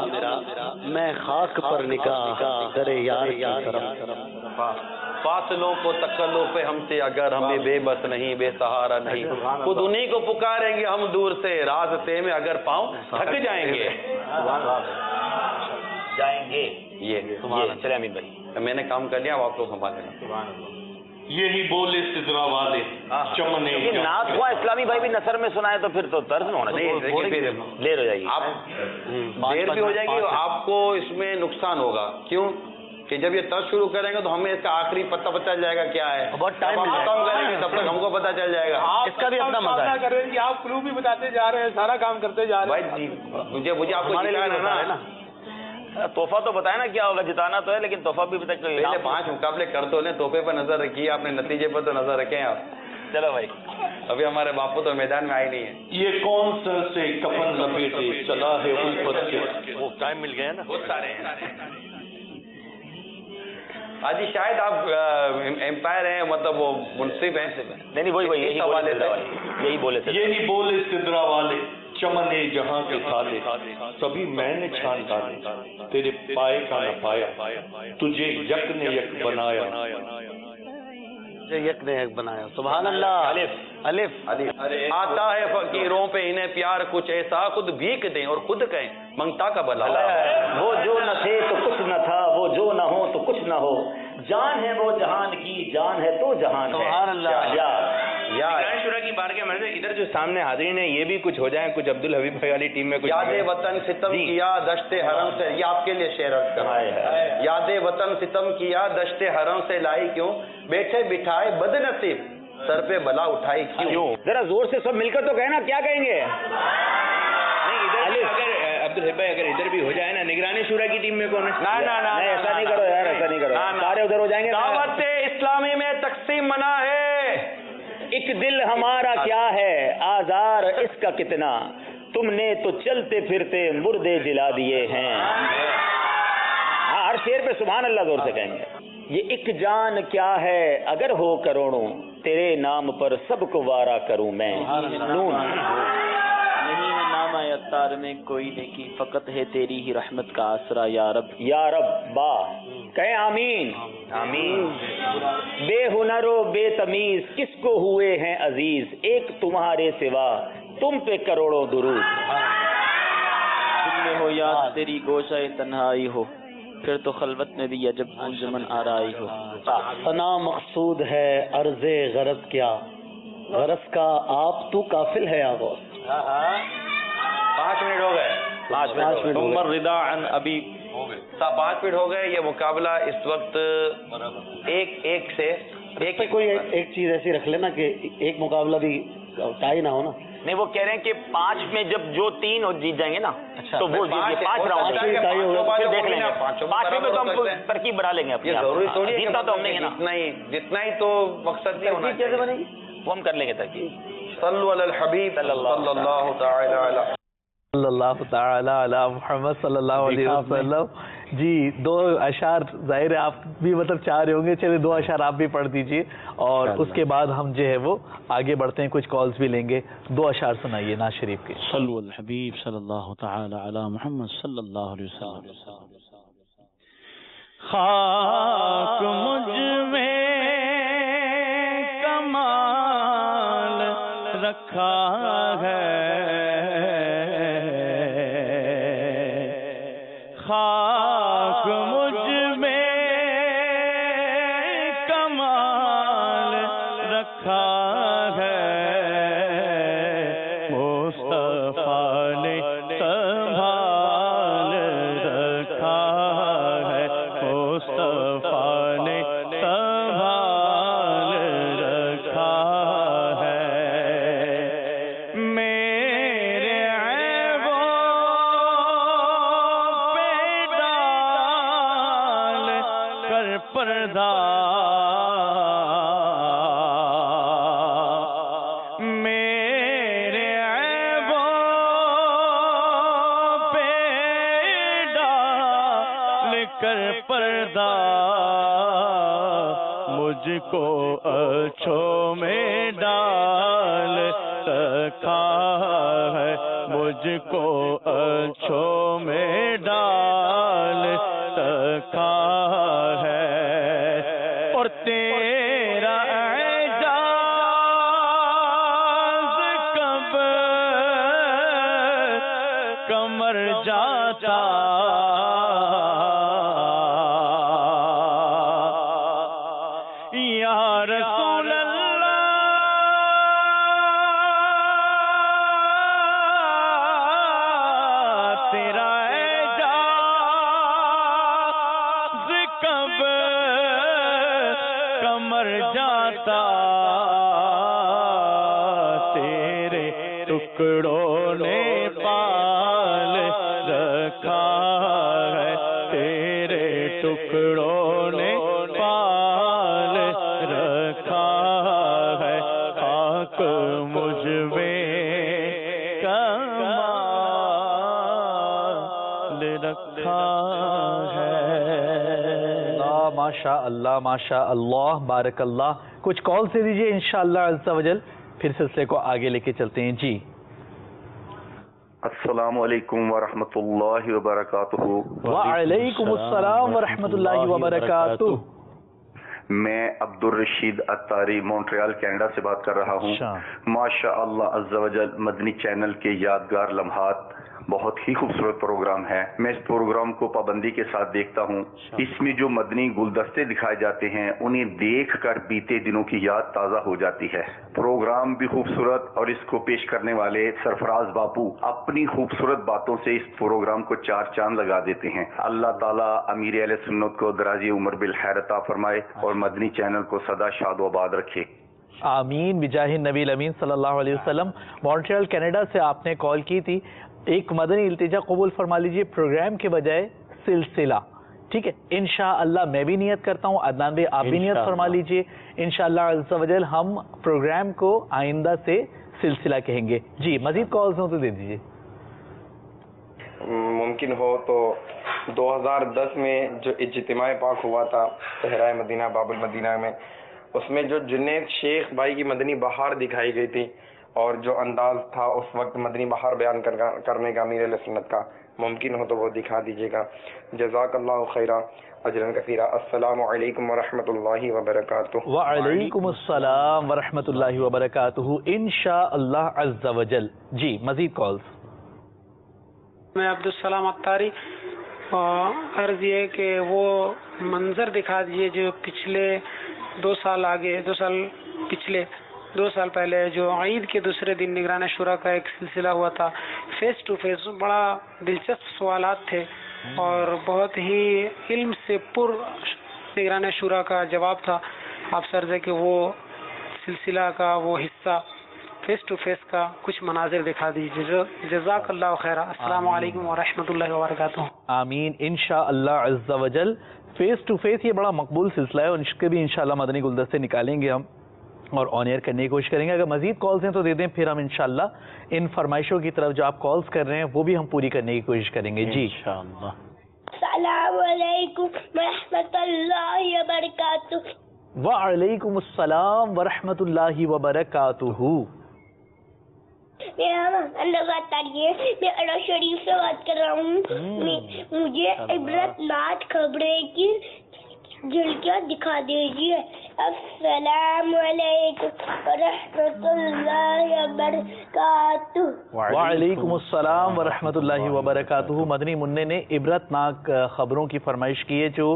میں خاک پر نگاہ کرے یار کی طرف. فاصلوں کو تکلف ہم سے اگر ہمیں بے بس نہیں بے سہارا نہیں، خود انہیں کو پکاریں گے ہم دور سے، راستے میں اگر پاؤں تھک جائیں گے. یہ چلے امین بھائی میں نے کام کر لیا، اب آپ لوگ سنبھال لینا. یہی بولے سدرا والے چمنے نعت خواہ اسلامی بھائی بھی نثر میں سنائے تو پھر تو طرز میں ہونا چاہیے. دیر ہو جائے گی، آپ دیر بھی ہو جائے گی. آپ کو اس میں نقصان ہوگا. کیوں کہ جب یہ طرز شروع کریں گے تو ہمیں اس کا آخری پتہ چل جائے گا کیا ہے. بہت ٹائم کام کریں گے تب تک ہم کو پتہ چل جائے گا. اس کا بھی اپنا مزہ ہے. آپ کلو بھی بتاتے جا رہے ہیں، سارا کام کرتے جا رہے ہیں. مجھے آپ کو نا تحفہ تو بتایا نا کیا ہوگا، جتانا تو ہے لیکن تحفہ بھی بتائے. پہلے 5 مقابلے کر تو لیں، تحفے پر نظر رکھیے، آپ نے نتیجے پر تو نظر رکھیں آپ. چلو بھائی ابھی ہمارے باپو تو میدان میں آئے نہیں ہیں. یہ کون سر سے کفن لپیٹے چلا ہے الفت کے. وہ ٹائم مل گیا نا، بہت سارے ہیں. حاجی شاید آپ امپائر ہیں، مطلب وہ منصف ہیں. نہیں وہی یہی بولے تھے. یہی بولے سدرا والے چمنے جہاں کے تالے، کبھی میں نے چھان ڈالے تیرے پائے کا نہ پایا، تجھے یک نے یک بنایا. یک نے یک بنایا. سبحان اللہ. الف آتا ہے فقیروں پہ انہیں پیار کچھ ایسا، خود بھیک دیں اور خود کہیں منگتا کا بلا. وہ جو نہ تھے تو کچھ نہ تھا، وہ جو نہ ہو تو کچھ نہ ہو، جان ہے وہ جہان کی، جان ہے تو جہان ہے. سبحان اللہ. شورا کی بارگاہ میں ادھر جو سامنے حاضرین ہیں یہ بھی کچھ ہو جائیں، کچھ عبدالحبیب بھائی والی ٹیم میں کچھ. یاد وطن ستم کیا دشت حرم سے، یہ آپ کے لیے شعر عرض کر رہا ہے. یاد وطن ستم کیا دشت حرم سے لائی کیوں، بیٹھے بٹھائے بد نصیب سر پہ بلا اٹھائی کیوں. ذرا زور سے سب مل کر تو کہنا کیا کہیں گے. عبدالحبیب بھائی اگر ادھر بھی ہو جائے نا نگرانی شورا کی ٹیم میں کون ہے؟ ایسا نہیں کرو یار، ایسا نہیں کرو، سارے ادھر ہو جائیں گے. دعوت اسلامی میں تقسیم منع ہے. ایک دل ہمارا کیا ہے آزار اس کا کتنا، تم نے تو چلتے پھرتے مردے جلا دیے ہیں. ہر شعر پہ سبحان اللہ زور سے کہیں گے. یہ ایک جان کیا ہے اگر ہو کروڑوں، تیرے نام پر سب کو وارا کروں میں. نون نہیں ہے نام اتار میں کوئی نیکی، فقط ہے تیری ہی رحمت کا آسرا یا رب. یا رب با کہیں آمین. آمین. بے ہنر و بے تمیز کس کو ہوئے ہیں عزیز، ایک تمہارے سوا تم پہ کروڑوں درود. دل میں ہو یاد تیری گوشہ تنہائی ہو، پھر تو خلوت میں بھی عجب انجمن آرائی ہو. ثنا مقصود ہے عرض غرض کیا، غرض کا آپ تو کافل ہے آغاز. 5 منٹ ہو گئے. 5 منٹ عمر رضا عن ابھی 5 منٹ ہو گئے. یہ مقابلہ اس وقت ایک سے کوئی ایک چیز ایسی رکھ لینا کہ ایک مقابلہ بھی ٹائی نہ ہو نا. نہیں وہ کہہ رہے ہیں کہ 5 میں جب جو 3 جیت جائیں گے نا تو وہ 5 راؤنڈ دیکھ لیں گے. 5 میں تو ہم ترکیب بڑھا لیں گے اپنی. ضروری تھوڑی ہے جتنا تو ہم نہیں ہے نا، جتنا ہی تو مقصد نہیں ہونا. کیسے بنے گی وہ ہم کر لیں گے ترکیب. صلو علی الحبیب صلی اللہ تعالی علی صلی اللہ تعالی علی محمد صلی اللہ علیہ وسلم. جی 2 اشعار ظاہر ہے آپ بھی مطلب چاہ رہے ہوں گے، چلے 2 اشعار آپ بھی پڑھ دیجئے اور اس کے بعد ہم جو ہے وہ آگے بڑھتے ہیں، کچھ کالز بھی لیں گے. 2 اشعار سنائیے ناز شریف کے. صلو الحبیب صلی اللہ تعالی علی محمد صلی اللہ علیہ وسلم. خاک مجھ میں کمال رکھا ہے، خاک مجھ میں کمال رکھا ہے، مصطفیٰ نے سنبھال رکھا ہے، مصطفیٰ نے سنبھال رکھا ہے. میرے عیبوں پہ ڈال کر پردہ، میرے عیبوں پہ ڈال کر پردہ، مجھ کو اچھوں میں ڈال رکھا ہے، مجھ کو اچھوں میں ڈال رکھا ہے. اور تیرا اعجاز کب کمر جاتا، یا رسول اللہ تیرا اعجاز کب کمر جاتا، تیرے ٹکڑوں نے پال رکھا ہے، تیرے ٹکڑوں نے پال رکھا ہے، خاک مجھ میں کمال رکھا ہے. ماشاء اللہ ماشاء اللہ بارک اللہ. کچھ کال سے دیجئے انشاءاللہ عز و جل، پھر سلسلے کو آگے لے کے چلتے ہیں. جی السلام علیکم ورحمۃ اللہ وبرکاتہ. وعلیکم السلام ورحمۃ اللہ وبرکاتہ. میں عبد الرشید اتاری مونٹریال کینیڈا سے بات کر رہا ہوں. ماشاء اللہ عز و جل مدنی چینل کے یادگار لمحات بہت ہی خوبصورت پروگرام ہے. میں اس پروگرام کو پابندی کے ساتھ دیکھتا ہوں. اس میں جو مدنی گلدستے دکھائے جاتے ہیں انہیں دیکھ کر بیتے دنوں کی یاد تازہ ہو جاتی ہے. پروگرام بھی خوبصورت اور اس کو پیش کرنے والے سرفراز باپو اپنی خوبصورت باتوں سے اس پروگرام کو 4 چاند لگا دیتے ہیں. اللہ تعالیٰ امیر اہل سنت کو درازی عمر بالخیر عطا فرمائے اور مدنی چینل کو سدا شاد و آباد رکھے. آمین بجاہ نبی الامین صلی اللہ علیہ وسلم. مونٹریال کینیڈا سے آپ نے کال کی تھی. ایک مدنی التجا قبول فرما لیجئے، پروگرام کے بجائے سلسلہ. ٹھیک ہے انشاءاللہ میں بھی نیت کرتا ہوں، عدنان بھائی آپ بھی نیت فرما لیجئے. انشاءاللہ عز و جل ہم پروگرام کو آئندہ سے سلسلہ کہیں گے. جی مزید کالز ہوں تو دے دیجئے. ممکن ہو تو 2010 میں جو اجتماع پاک ہوا تھا صحرائے مدینہ باب المدینہ میں، اس میں جو جنید شیخ بھائی کی مدنی بہار دکھائی گئی تھی اور جو انداز تھا اس وقت مدنی بہار بیان کرنے کا امیر علیہ سنت کا، ممکن ہو تو وہ دکھا دیجیے گا. جزاک اللہ خیرہ اجرا کثیرہ. السلام علیکم ورحمۃ اللہ وبرکاتہ. وعلیکم السلام ورحمۃ اللہ وبرکاتہ انشاءاللہ عز و جل. جی مزید کالز. میں عبدالسلام اتاری. عرض یہ کہ وہ منظر دکھا دیجیے جو پچھلے 2 سال پہلے جو عید کے دوسرے دن نگران شورا کا ایک سلسلہ ہوا تھا، فیس ٹو فیس. بڑا دلچسپ سوالات تھے اور بہت ہی علم سے پر نگران شورا کا جواب تھا. آپ سے عرض ہے کہ وہ سلسلہ کا وہ حصہ فیس ٹو فیس کا کچھ مناظر دکھا دیجیے. جزاک اللہ خیر. السلام علیکم ورحمۃ اللہ وبرکاتہ. آمین انشاءاللہ عز و جل. فیس ٹو فیس یہ بڑا مقبول سلسلہ ہے اور اس کے بھی انشاءاللہ مدنی گلدستے نکالیں گے ہم اور آن ایئر کرنے کی کوشش کریں گے. اگر مزید کالز ہیں تو دے دیں، پھر ہم انشاءاللہ ان فرمائشوں کی طرف جو آپ کالز کر رہے ہیں وہ بھی ہم پوری کرنے کی کوشش کریں گے. جی السلام علیکم ورحمۃ اللہ وبرکاتہ. وعلیکم السلام ورحمۃ اللہ وبرکاتہ. میرا نام اندازہ تاریہ، میں عرب شریف سے بات کر رہا ہوں. مجھے عبرتناک خبریں کی جھلکیاں دکھا دیجیے. السلام علیکم ورحمۃ اللہ وبرکاتہ. وعلیکم السلام ورحمۃ اللہ وبرکاتہ. مدنی منع نے عبرتناک خبروں کی فرمائش کی ہے جو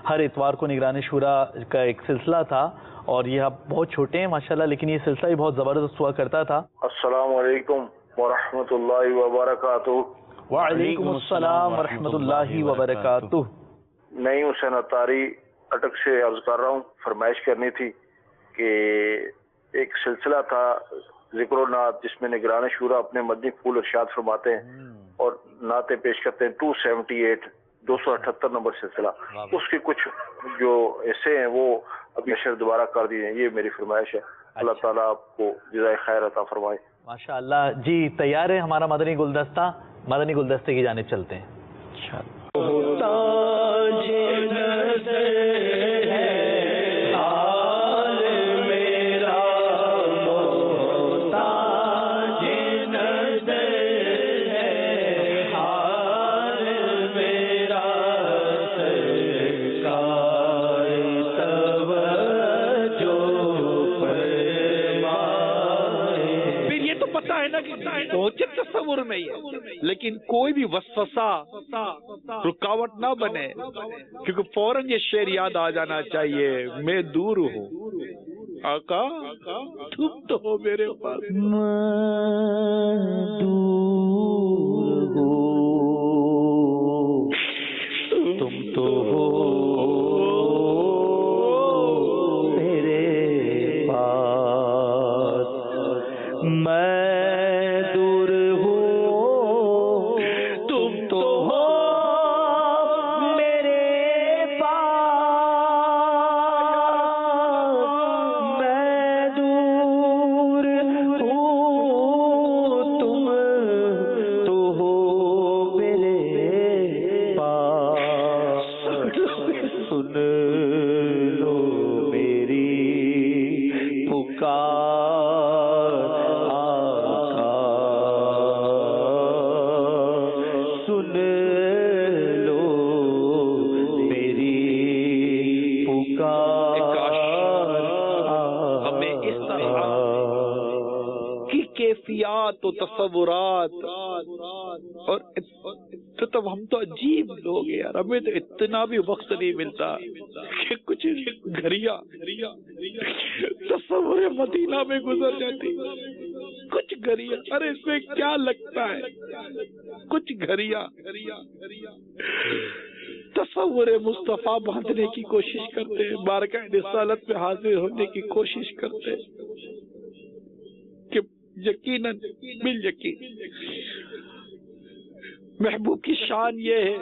ہر اتوار کو نگران شورا کا ایک سلسلہ تھا، اور یہ آپ بہت چھوٹے ہیں ماشاءاللہ لیکن یہ سلسلہ بھی بہت زبردست ہوا کرتا تھا. السلام علیکم ورحمۃ اللہ وبرکاتہ. وعلیکم السلام ورحمۃ اللہ وبرکاتہ. نئی حسین اتاری اٹک سے عرض کر رہا ہوں. فرمائش کرنی تھی کہ ایک سلسلہ تھا ذکر و نعت جس میں نگران شورا اپنے مدنی پھول ارشاد فرماتے ہیں اور نعتیں پیش کرتے ہیں. 278 278 نمبر سلسلہ، اس کے کچھ جو ایسے ہیں وہ اب نشر دوبارہ کر دیے ہیں. یہ میری فرمائش ہے. اللہ تعالیٰ آپ کو جزائے خیر عطا فرمائے. ماشاءاللہ. جی تیار ہے ہمارا مدنی گلدستہ؟ مدنی گلدستے کی جانب چلتے ہیں. پہنچے تصور میں ہی ہے، لیکن کوئی بھی وسوسہ رکاوٹ نہ بنے، کیونکہ فوراً یہ شعر یاد آ جانا چاہیے. میں دور ہوں آقا تم تو ہو میرے پاس. تم تو ہو میرے پاس، میں و تصورات اور تو ہم تو عجیب لوگ ہیں یار. ہمیں تو اتنا بھی وقت نہیں ملتا کہ کچھ گھڑیاں تصور مدینہ میں گزر جاتی. کچھ گھڑیاں، ارے اس میں کیا لگتا ہے، کچھ گھڑیاں تصور مصطفیٰ باندھنے کی کوشش کرتے ہیں، بارگاہ رسالت میں حاضر ہونے کی کوشش کرتے ہیں کہ یقیناً بال یقین محبوب کی شان یہ ہے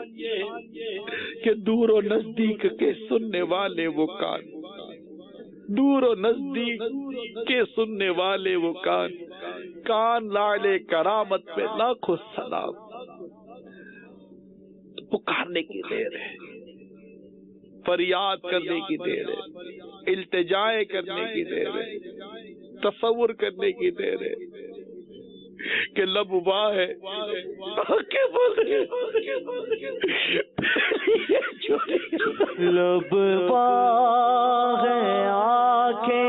کہ دور و نزدیک کے سننے والے وہ کان، دور و نزدیک کے سننے والے وہ کان، کان لالے کرامت پہ لاکھوں سلام. پکارنے کی دیر ہے، فریاد کرنے کی دیر ہے، التجائے کرنے کی دیر ہے، تصور کرنے کی دیر ہے کہ لب واہ ہے لب واہ ہے آنکھیں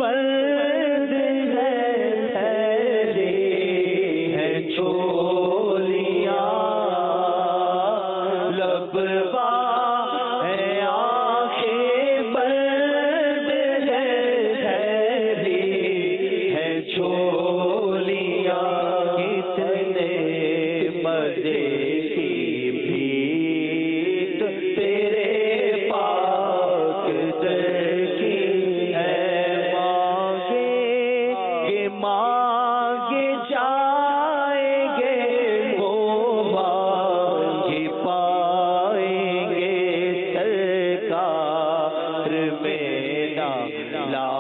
بند ہے چولیاں، لب واہ ہے آنکھیں بند ہے چولیاں، کتنے مزے کی بھیت تیرے پاک در کی ہے، مانگے جائیں گے وہ مانگے پائیں گے، سرکار میں نالا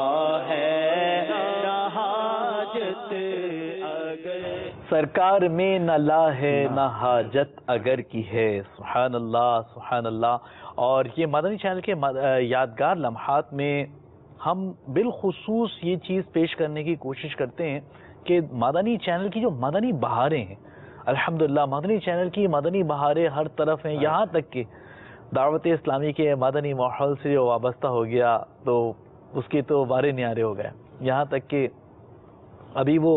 ہے نہا سرکار میں نہ لا ہے نہ حاجت اگر کی ہے. سبحان اللہ سبحان اللہ. اور یہ مدنی چینل کے یادگار لمحات میں ہم بالخصوص یہ چیز پیش کرنے کی کوشش کرتے ہیں کہ مدنی چینل کی جو مدنی بہاریں ہیں، الحمدللہ مدنی چینل کی مدنی بہاریں ہر طرف ہیں. یہاں تک کہ دعوت اسلامی کے مدنی ماحول سے جو وابستہ ہو گیا تو اس کے تو بارے نیارے ہو گئے. یہاں تک کہ ابھی وہ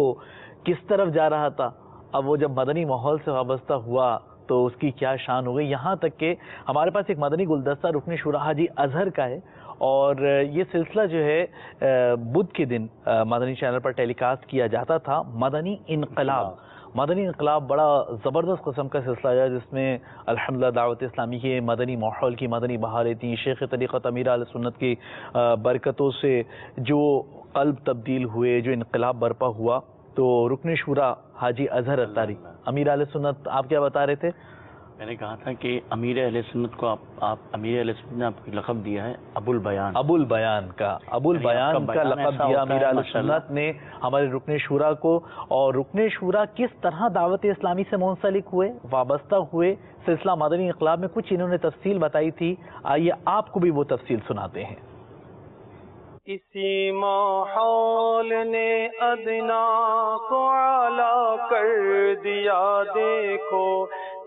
کس طرف جا رہا تھا، اب وہ جب مدنی ماحول سے وابستہ ہوا تو اس کی کیا شان ہو گئی. یہاں تک کہ ہمارے پاس ایک مدنی گلدستہ رکن شورا حاجی اظہر کا ہے، اور یہ سلسلہ جو ہے بدھ کے دن مدنی چینل پر ٹیلی کاسٹ کیا جاتا تھا. مدنی انقلاب، مدنی انقلاب بڑا زبردست قسم کا سلسلہ ہے جس میں الحمدللہ دعوت اسلامی کے مدنی ماحول کی مدنی بہاریں تھیں. شیخ طریقت امیر اہل سنت کی برکتوں سے جو قلب تبدیل ہوئے، جو انقلاب برپا ہوا. تو رکن شورا حاجی اظہر اتاری، امیر اہل سنت، آپ کیا بتا رہے تھے؟ میں نے کہا تھا کہ امیر اہل سنت کو آپ امیر اہل سنت نے آپ کو لقب دیا ہے ابو البیان. ابو البیان کا لقب دیا امیر اہل سنت نے ہمارے رکن شورا کو. اور رکن شورا کس طرح دعوت اسلامی سے منسلک ہوئے، وابستہ ہوئے سلسلہ مدنی انقلاب میں، کچھ انہوں نے تفصیل بتائی تھی. آئیے آپ کو بھی وہ تفصیل سناتے ہیں. اسی ماحول نے ادنا کو اعلیٰ کر دیا دیکھو،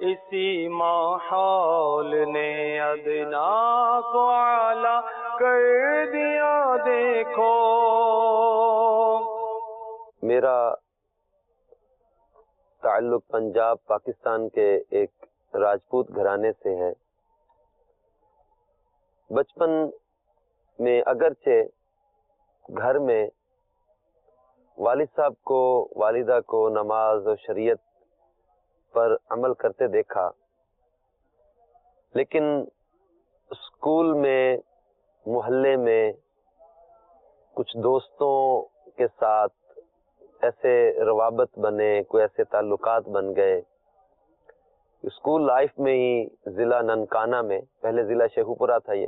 اسی ماحول نے ادنا کو اعلیٰ کر دیا دیکھو. میرا تعلق پنجاب پاکستان کے ایک راجپوت گھرانے سے ہے. بچپن میں اگرچہ گھر میں والد صاحب کو، والدہ کو نماز اور شریعت پر عمل کرتے دیکھا، لیکن اسکول میں، محلے میں کچھ دوستوں کے ساتھ ایسے روابط بنے، کوئی ایسے تعلقات بن گئے. اسکول لائف میں ہی ضلع ننکانہ میں، پہلے ضلع شیخوپورہ تھا یہ،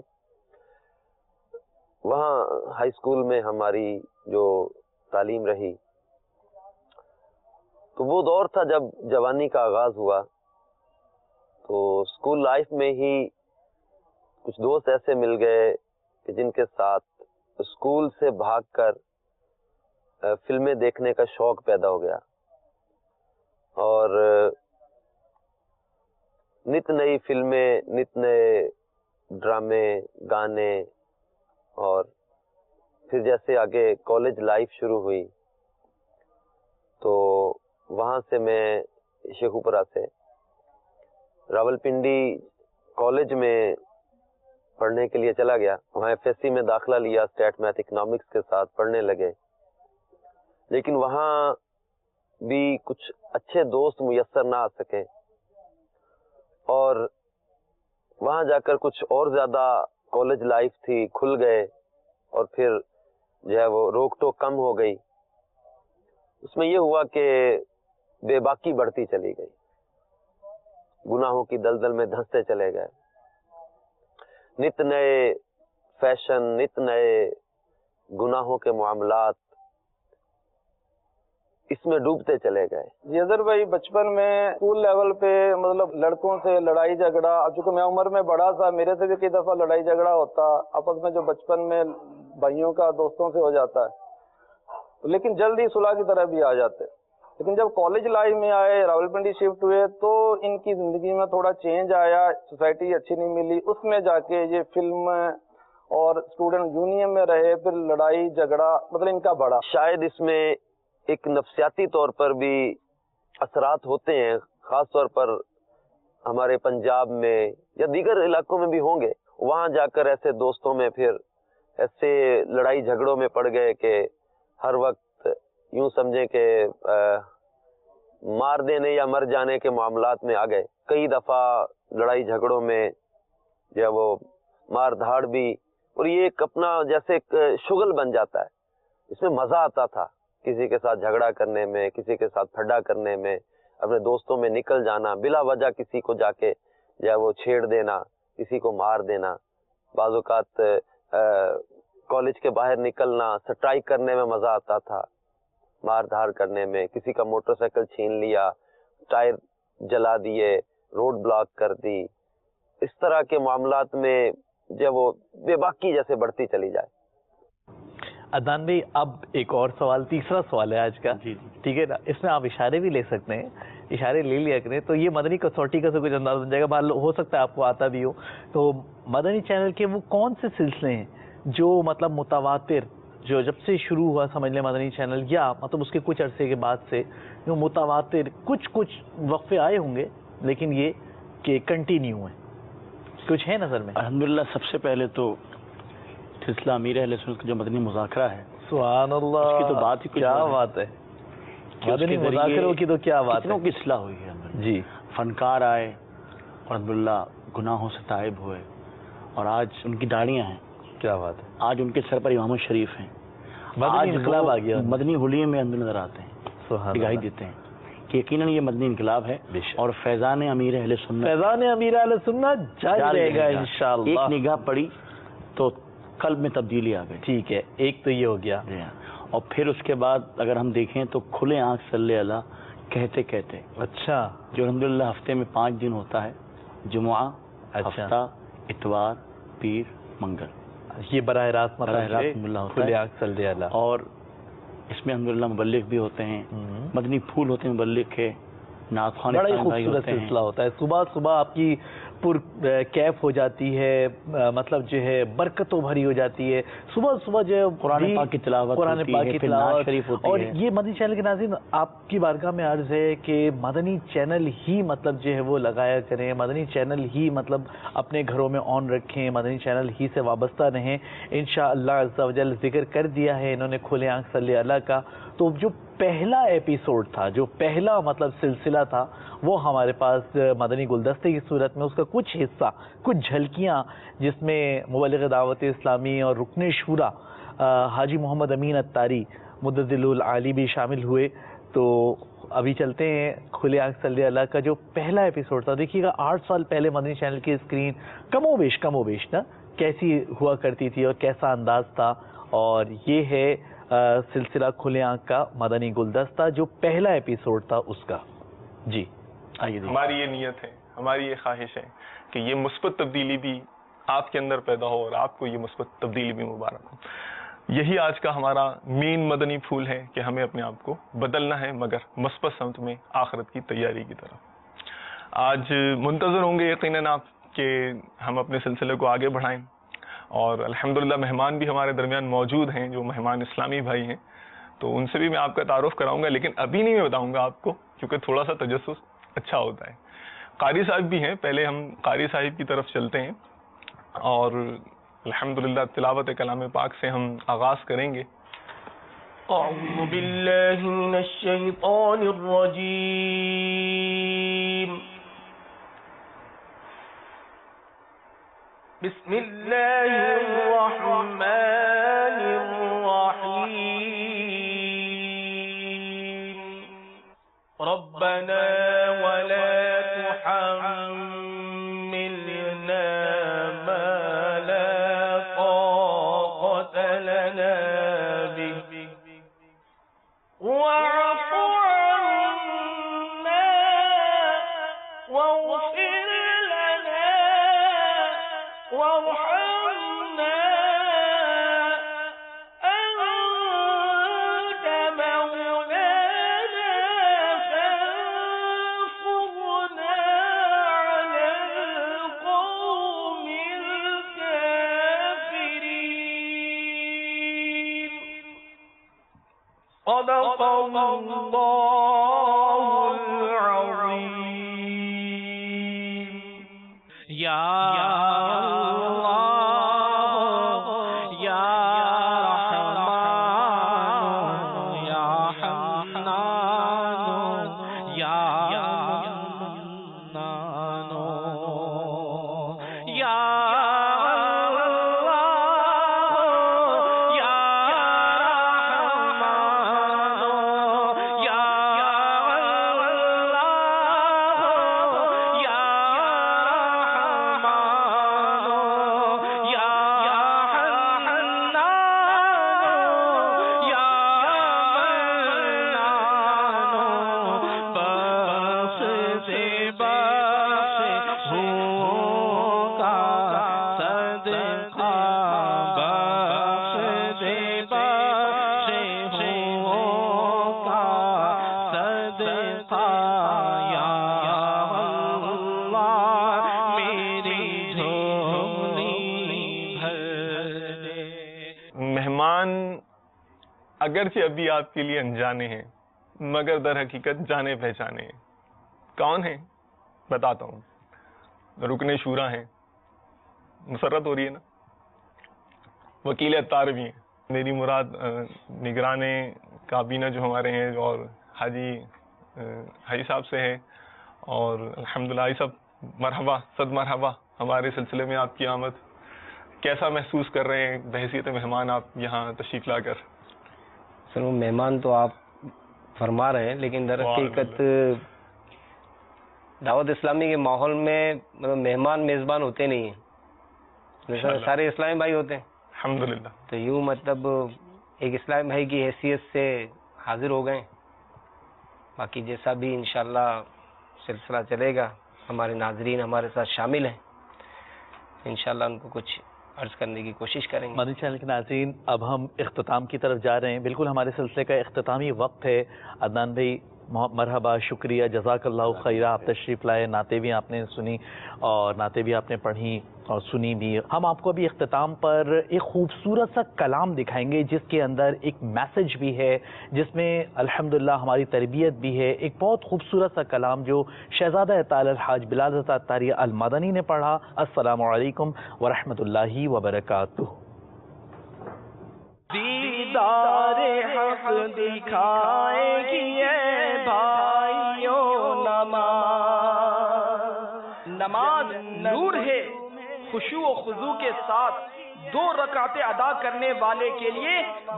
وہاں ہائی اسکول میں ہماری جو تعلیم رہی، تو وہ دور تھا جب جوانی کا آغاز ہوا. تو اسکول لائف میں ہی کچھ دوست ایسے مل گئے کہ جن کے ساتھ اسکول سے بھاگ کر فلمیں دیکھنے کا شوق پیدا ہو گیا، اور نت نئی فلمیں، نت نئے ڈرامے، گانے. اور پھر جیسے آگے کالج لائف شروع ہوئی تو وہاں سے میں شیخوپورہ سے راولپنڈی کالج میں پڑھنے کے لیے چلا گیا. وہاں ایف ایس سی میں داخلہ لیا، اسٹیٹ میتھ اکنامکس کے ساتھ پڑھنے لگے. لیکن وہاں بھی کچھ اچھے دوست میسر نہ آ سکے، اور وہاں جا کر کچھ اور زیادہ کالج لائف تھی، کھل گئے، اور پھر جو ہے وہ روک ٹوک کم ہو گئی. اس میں یہ ہوا کہ بے باکی بڑھتی چلی گئی، گناہوں کی دلدل میں دھنستے چلے گئے، نت نئے فیشن، نت نئے گناہوں کے معاملات، اس میں ڈوبتے چلے گئے. جی اظہر بھائی، بچپن میں اسکول لیول پہ مطلب لڑکوں سے لڑائی جھگڑا، اب چونکہ میں عمر میں بڑا تھا، میرے سے بھی کئی دفعہ لڑائی جھگڑا ہوتا آپس میں، جو بچپن میں بھائیوں کا دوستوں سے ہو جاتا ہے، لیکن جلد ہی صلح کی طرح بھی آ جاتے. لیکن جب کالج لائف میں آئے، راولپنڈی شفٹ ہوئے، تو ان کی زندگی میں تھوڑا چینج آیا، سوسائٹی اچھی نہیں ملی. اس میں جا کے یہ فلم اور اسٹوڈنٹ یونین میں رہے، پھر لڑائی جھگڑا مطلب ان کا بڑا. شاید اس میں ایک نفسیاتی طور پر بھی اثرات ہوتے ہیں، خاص طور پر ہمارے پنجاب میں یا دیگر علاقوں میں بھی ہوں گے. وہاں جا کر ایسے دوستوں میں پھر ایسے لڑائی جھگڑوں میں پڑ گئے کہ ہر وقت یوں سمجھیں کہ مار دینے یا مر جانے کے معاملات میں آ گئے. کئی دفعہ لڑائی جھگڑوں میں جو ہے وہ مار دھاڑ بھی، اور یہ ایک اپنا جیسے ایک شغل بن جاتا ہے. اس میں مزہ آتا تھا، کسی کے ساتھ جھگڑا کرنے میں، کسی کے ساتھ پھڈا کرنے میں، اپنے دوستوں میں نکل جانا، بلا وجہ کسی کو جا کے جو ہے وہ چھیڑ دینا، کسی کو مار دینا. بعض اوقات کالج کے باہر نکلنا، سٹرائک کرنے میں مزہ آتا تھا. مار دھار کرنے میں، کسی کا موٹر سائیکل چھین لیا، ٹائر جلا دیے، روڈ بلاک کر دی، اس طرح کے معاملات میں جب وہ بے باکی جیسے بڑھتی چلی جائے۔ عدنان بھائی اب ایک اور سوال، تیسرا سوال ہے آج کا، ٹھیک ہے نا، اس میں آپ اشارے بھی لے سکتے ہیں، اشارے لے لیا کریں تو یہ مدنی کسوٹی کا سے کچھ انداز بن جائے گا، ہو سکتا ہے آپ کو آتا بھی ہو۔ تو مدنی چینل کے وہ کون سے سلسلے ہیں جو مطلب متواتر، جو جب سے شروع ہوا سمجھ لیں مدنی چینل، یا مطلب اس کے کچھ عرصے کے بعد سے جو متواتر کچھ وقفے آئے ہوں گے لیکن یہ کہ کنٹینیو ہیں، کچھ ہے نظر میں؟ الحمدللہ سب سے پہلے تو سلسلہ امیر اہل سنت کا جو مدنی مذاکرہ ہے، سبحان اللہ، اس کی تو بات ہی کیا بات ہے، مدنی مذاکروں کی تو کیا بات ہے، کتنوں کی اصلاح ہوئی ہے۔ جی، فنکار آئے اور الحمدللہ گناہوں سے تائب ہوئے اور آج ان کی داڑیاں ہیں، کیا بات ہے، آج ان کے سر پر امام شریف ہیں، مدنی انقلاب آ گیا، مدنی حلیے میں اندر نظر آتے ہیں، دکھائی دیتے ہیں کہ یقیناً یہ مدنی انقلاب ہے اور فیضان امیر اہل سنت، فیضان امیر اہل سنت جاری رہے گا انشاءاللہ۔ ایک نگاہ پڑی تو قلب میں تبدیلی آ گئی۔ ٹھیک ہے، ایک تو یہ ہو گیا، اور پھر اس کے بعد اگر ہم دیکھیں تو کھلے آنکھ صلی اللہ کہتے کہتے، اچھا، جو الحمدللہ ہفتے میں 5 دن ہوتا ہے، جمعہ، ہفتہ، اتوار، پیر، منگل، یہ براہ راست کھلے آنکھ صلی اللہ، اور اس میں الحمدللہ مبلغ بھی ہوتے ہیں، مدنی پھول ہوتے ہیں مبلغ کے، نعت خوان، بڑا ہی خوبصورت سلسلہ ہوتا ہے، صبح صبح آپ کی پر کیف ہو جاتی ہے، مطلب جو ہے برکتوں بھری ہو جاتی ہے، صبح صبح جو ہے قرآن پاک کی تلاوت، قرآن پاک کی تلاوت، اور یہ مدنی چینل کے ناظرین آپ کی بارگاہ میں عرض ہے کہ مدنی چینل ہی مطلب جو ہے وہ لگایا کریں، مدنی چینل ہی مطلب اپنے گھروں میں آن رکھیں، مدنی چینل ہی سے وابستہ رہیں، انشاءاللہ عز و جل۔ ذکر کر دیا ہے انہوں نے کھلے آنکھ صلی اللہ کا، تو جو پہلا ایپیسوڈ تھا، جو پہلا مطلب سلسلہ تھا، وہ ہمارے پاس مدنی گلدستے کی صورت میں، اس کا کچھ حصہ، کچھ جھلکیاں، جس میں مبلغ دعوت اسلامی اور رکن شورا حاجی محمد امین اتاری مدظل العالی بھی شامل ہوئے۔ تو ابھی چلتے ہیں کھلے آنکھ صلی اللہ کا جو پہلا ایپیسوڈ تھا، دیکھیے گا 8 سال پہلے مدنی چینل کی اسکرین کم و بیش نا کیسی ہوا کرتی تھی اور کیسا انداز تھا، اور یہ ہے سلسلہ کھلے آنکھ کا مدنی گلدستہ جو پہلا ایپیسوڈ تھا اس کا۔ جی آئیے، ہماری یہ نیت ہے، ہماری یہ خواہش ہے کہ یہ مثبت تبدیلی بھی آپ کے اندر پیدا ہو اور آپ کو یہ مثبت تبدیلی بھی مبارک ہو۔ یہی آج کا ہمارا مین مدنی پھول ہے کہ ہمیں اپنے آپ کو بدلنا ہے، مگر مثبت سمت میں، آخرت کی تیاری کی طرف۔ آج منتظر ہوں گے یقیناً آپ کہ ہم اپنے سلسلے کو آگے بڑھائیں، اور الحمدللہ مہمان بھی ہمارے درمیان موجود ہیں جو مہمان اسلامی بھائی ہیں، تو ان سے بھی میں آپ کا تعارف کراؤں گا، لیکن ابھی نہیں میں بتاؤں گا آپ کو، کیونکہ تھوڑا سا تجسس اچھا ہوتا ہے۔ قاری صاحب بھی ہیں، پہلے ہم قاری صاحب کی طرف چلتے ہیں اور الحمدللہ تلاوت کلام پاک سے ہم آغاز کریں گے۔ اعوذ باللہ من الشیطان الرجیم، بسم اللہ الرحمن الرحیم، ربنا ولا تحملنا ما لا طاقة لنا به واعف عنا واغفر لنا وارحمنا أنت مولانا فانصرنا على القوم الكافرين صدق الله العظيم اگرچہ ابھی آپ کے لیے انجانے ہیں مگر در حقیقت جانے پہچانے ہیں. کون ہیں؟ بتاتا ہوں. رکن شورا ہیں، مسرت ہو رہی ہے نا، وکیل اتار بھی ہیں، میری مراد نگران کابینہ جو ہمارے ہیں اور حاجی صاحب سے ہے. اور الحمدللہ حاجی صاحب مرحبا، صد مرحبا ہمارے سلسلے میں آپ کی آمد. کیسا محسوس کر رہے ہیں بحیثیت مہمان آپ یہاں تشریف لا کر؟ سر وہ مہمان تو آپ فرما رہے ہیں، لیکن در حقیقت دعوت اسلامی کے ماحول میں مطلب مہمان میزبان ہوتے نہیں ہیں، سارے اسلامی بھائی ہوتے ہیں الحمدللہ. تو یوں مطلب ایک اسلامی بھائی کی حیثیت سے حاضر ہو گئے. باقی جیسا بھی انشاءاللہ سلسلہ چلے گا، ہمارے ناظرین ہمارے ساتھ شامل ہیں، انشاءاللہ ان کو کچھ عرض کرنے کی کوشش کریں گے. مدنی چینل کے ناظرین، اب ہم اختتام کی طرف جا رہے ہیں. بالکل ہمارے سلسلے کا اختتامی وقت ہے. عدنان بھائی مرحبا، شکریہ، جزاک اللہ خیرہ، آپ تشریف لائے، نعتیں بھی آپ نے سنی اور نعتیں بھی آپ نے پڑھی اور سنی بھی. ہم آپ کو ابھی اختتام پر ایک خوبصورت سا کلام دکھائیں گے جس کے اندر ایک میسج بھی ہے، جس میں الحمدللہ ہماری تربیت بھی ہے. ایک بہت خوبصورت سا کلام جو شہزادہ اطال الحاج بلال رضا اتاری المدنی نے پڑھا. السلام علیکم ورحمۃ اللہ وبرکاتہ. دیدار حق دکھائے گی اے بھائیو نماز نور ہے. خشوع و خضوع کے ساتھ 2 رکعتیں ادا کرنے والے کے لیے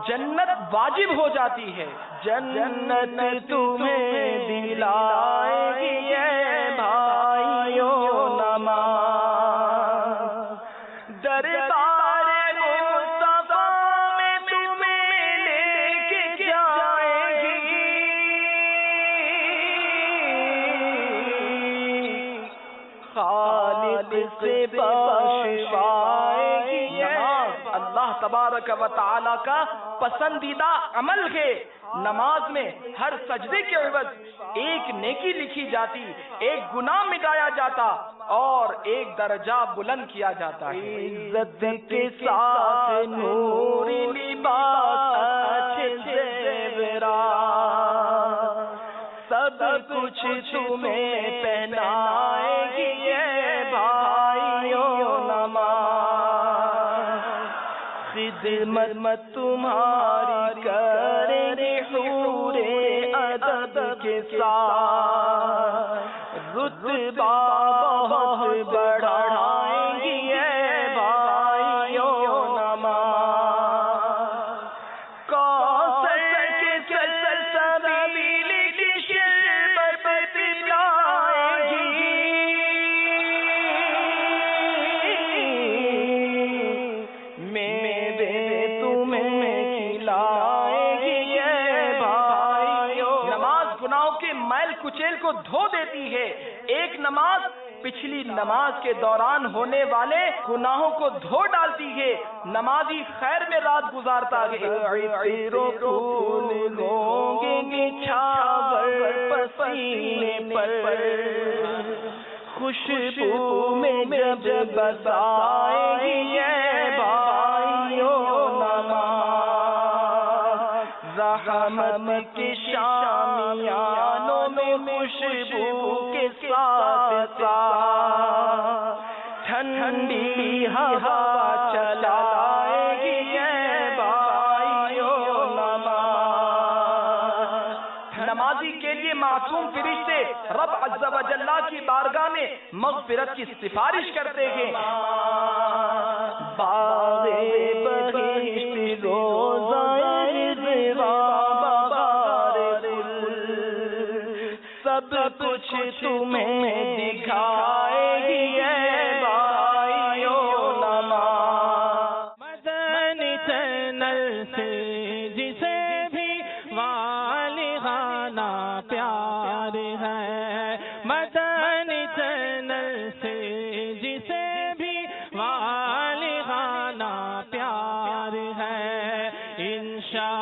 جنت واجب ہو جاتی ہے. جنت تمہیں دلائے گی اے بھائیو نماز. دربار مصطفیٰ میں تمہیں لے کے جائے گی. خالق سے بخشوائے گی. نماز اللہ تبارک و تعالی کا پسندیدہ عمل ہے. نماز میں ہر سجدے کے عوض ایک نیکی لکھی جاتی، ایک گناہ مٹایا جاتا اور ایک درجہ بلند کیا جاتا ہے. عزت کے ساتھ نوری لباس اچھے زیورات سب کچھ تمہیں پہنائے گی اے بھائیو نماز. خدمت تمہاری کریں گے حور عدد کے ساتھ، رتبہ بہت بڑھائیں گی اے بھائیو نماز. کوثر کے سلسبیل کی شربت پلائیں گی. میوے تمہیں کھلائے گی اے بھائیو. نماز گناہوں کے میل کچیل کو دھو دیتی ہے. ایک نماز پچھلی نماز کے دوران ہونے والے گناہوں کو دھو ڈالتی ہے. نمازی خیر میں رات گزارتا ہے. پھول ہوں گے نچھاور پسینے پر، خوشبو میں جب بسائے گی اے بھائیو نماز. رحمت کے شامیانوں میں خوشبو کے ساتھ ساتھ ٹھنڈی ہوا چلائے گی اے بھائیو نماز. نمازی کے لیے معصوم فرشتے رب عز و جل کی بارگاہ میں مغفرت کی سفارش کرتے ہیں. باغے بہشت روزائے رضوا بہار گل سب کچھ تمہیں دکھائے گی اے بھائیو نماز. مدنی چینل سے جسے بھی والہانہ پیار ہے، مدنی چینل سے جسے بھی والہانہ پیار ہے، انشاء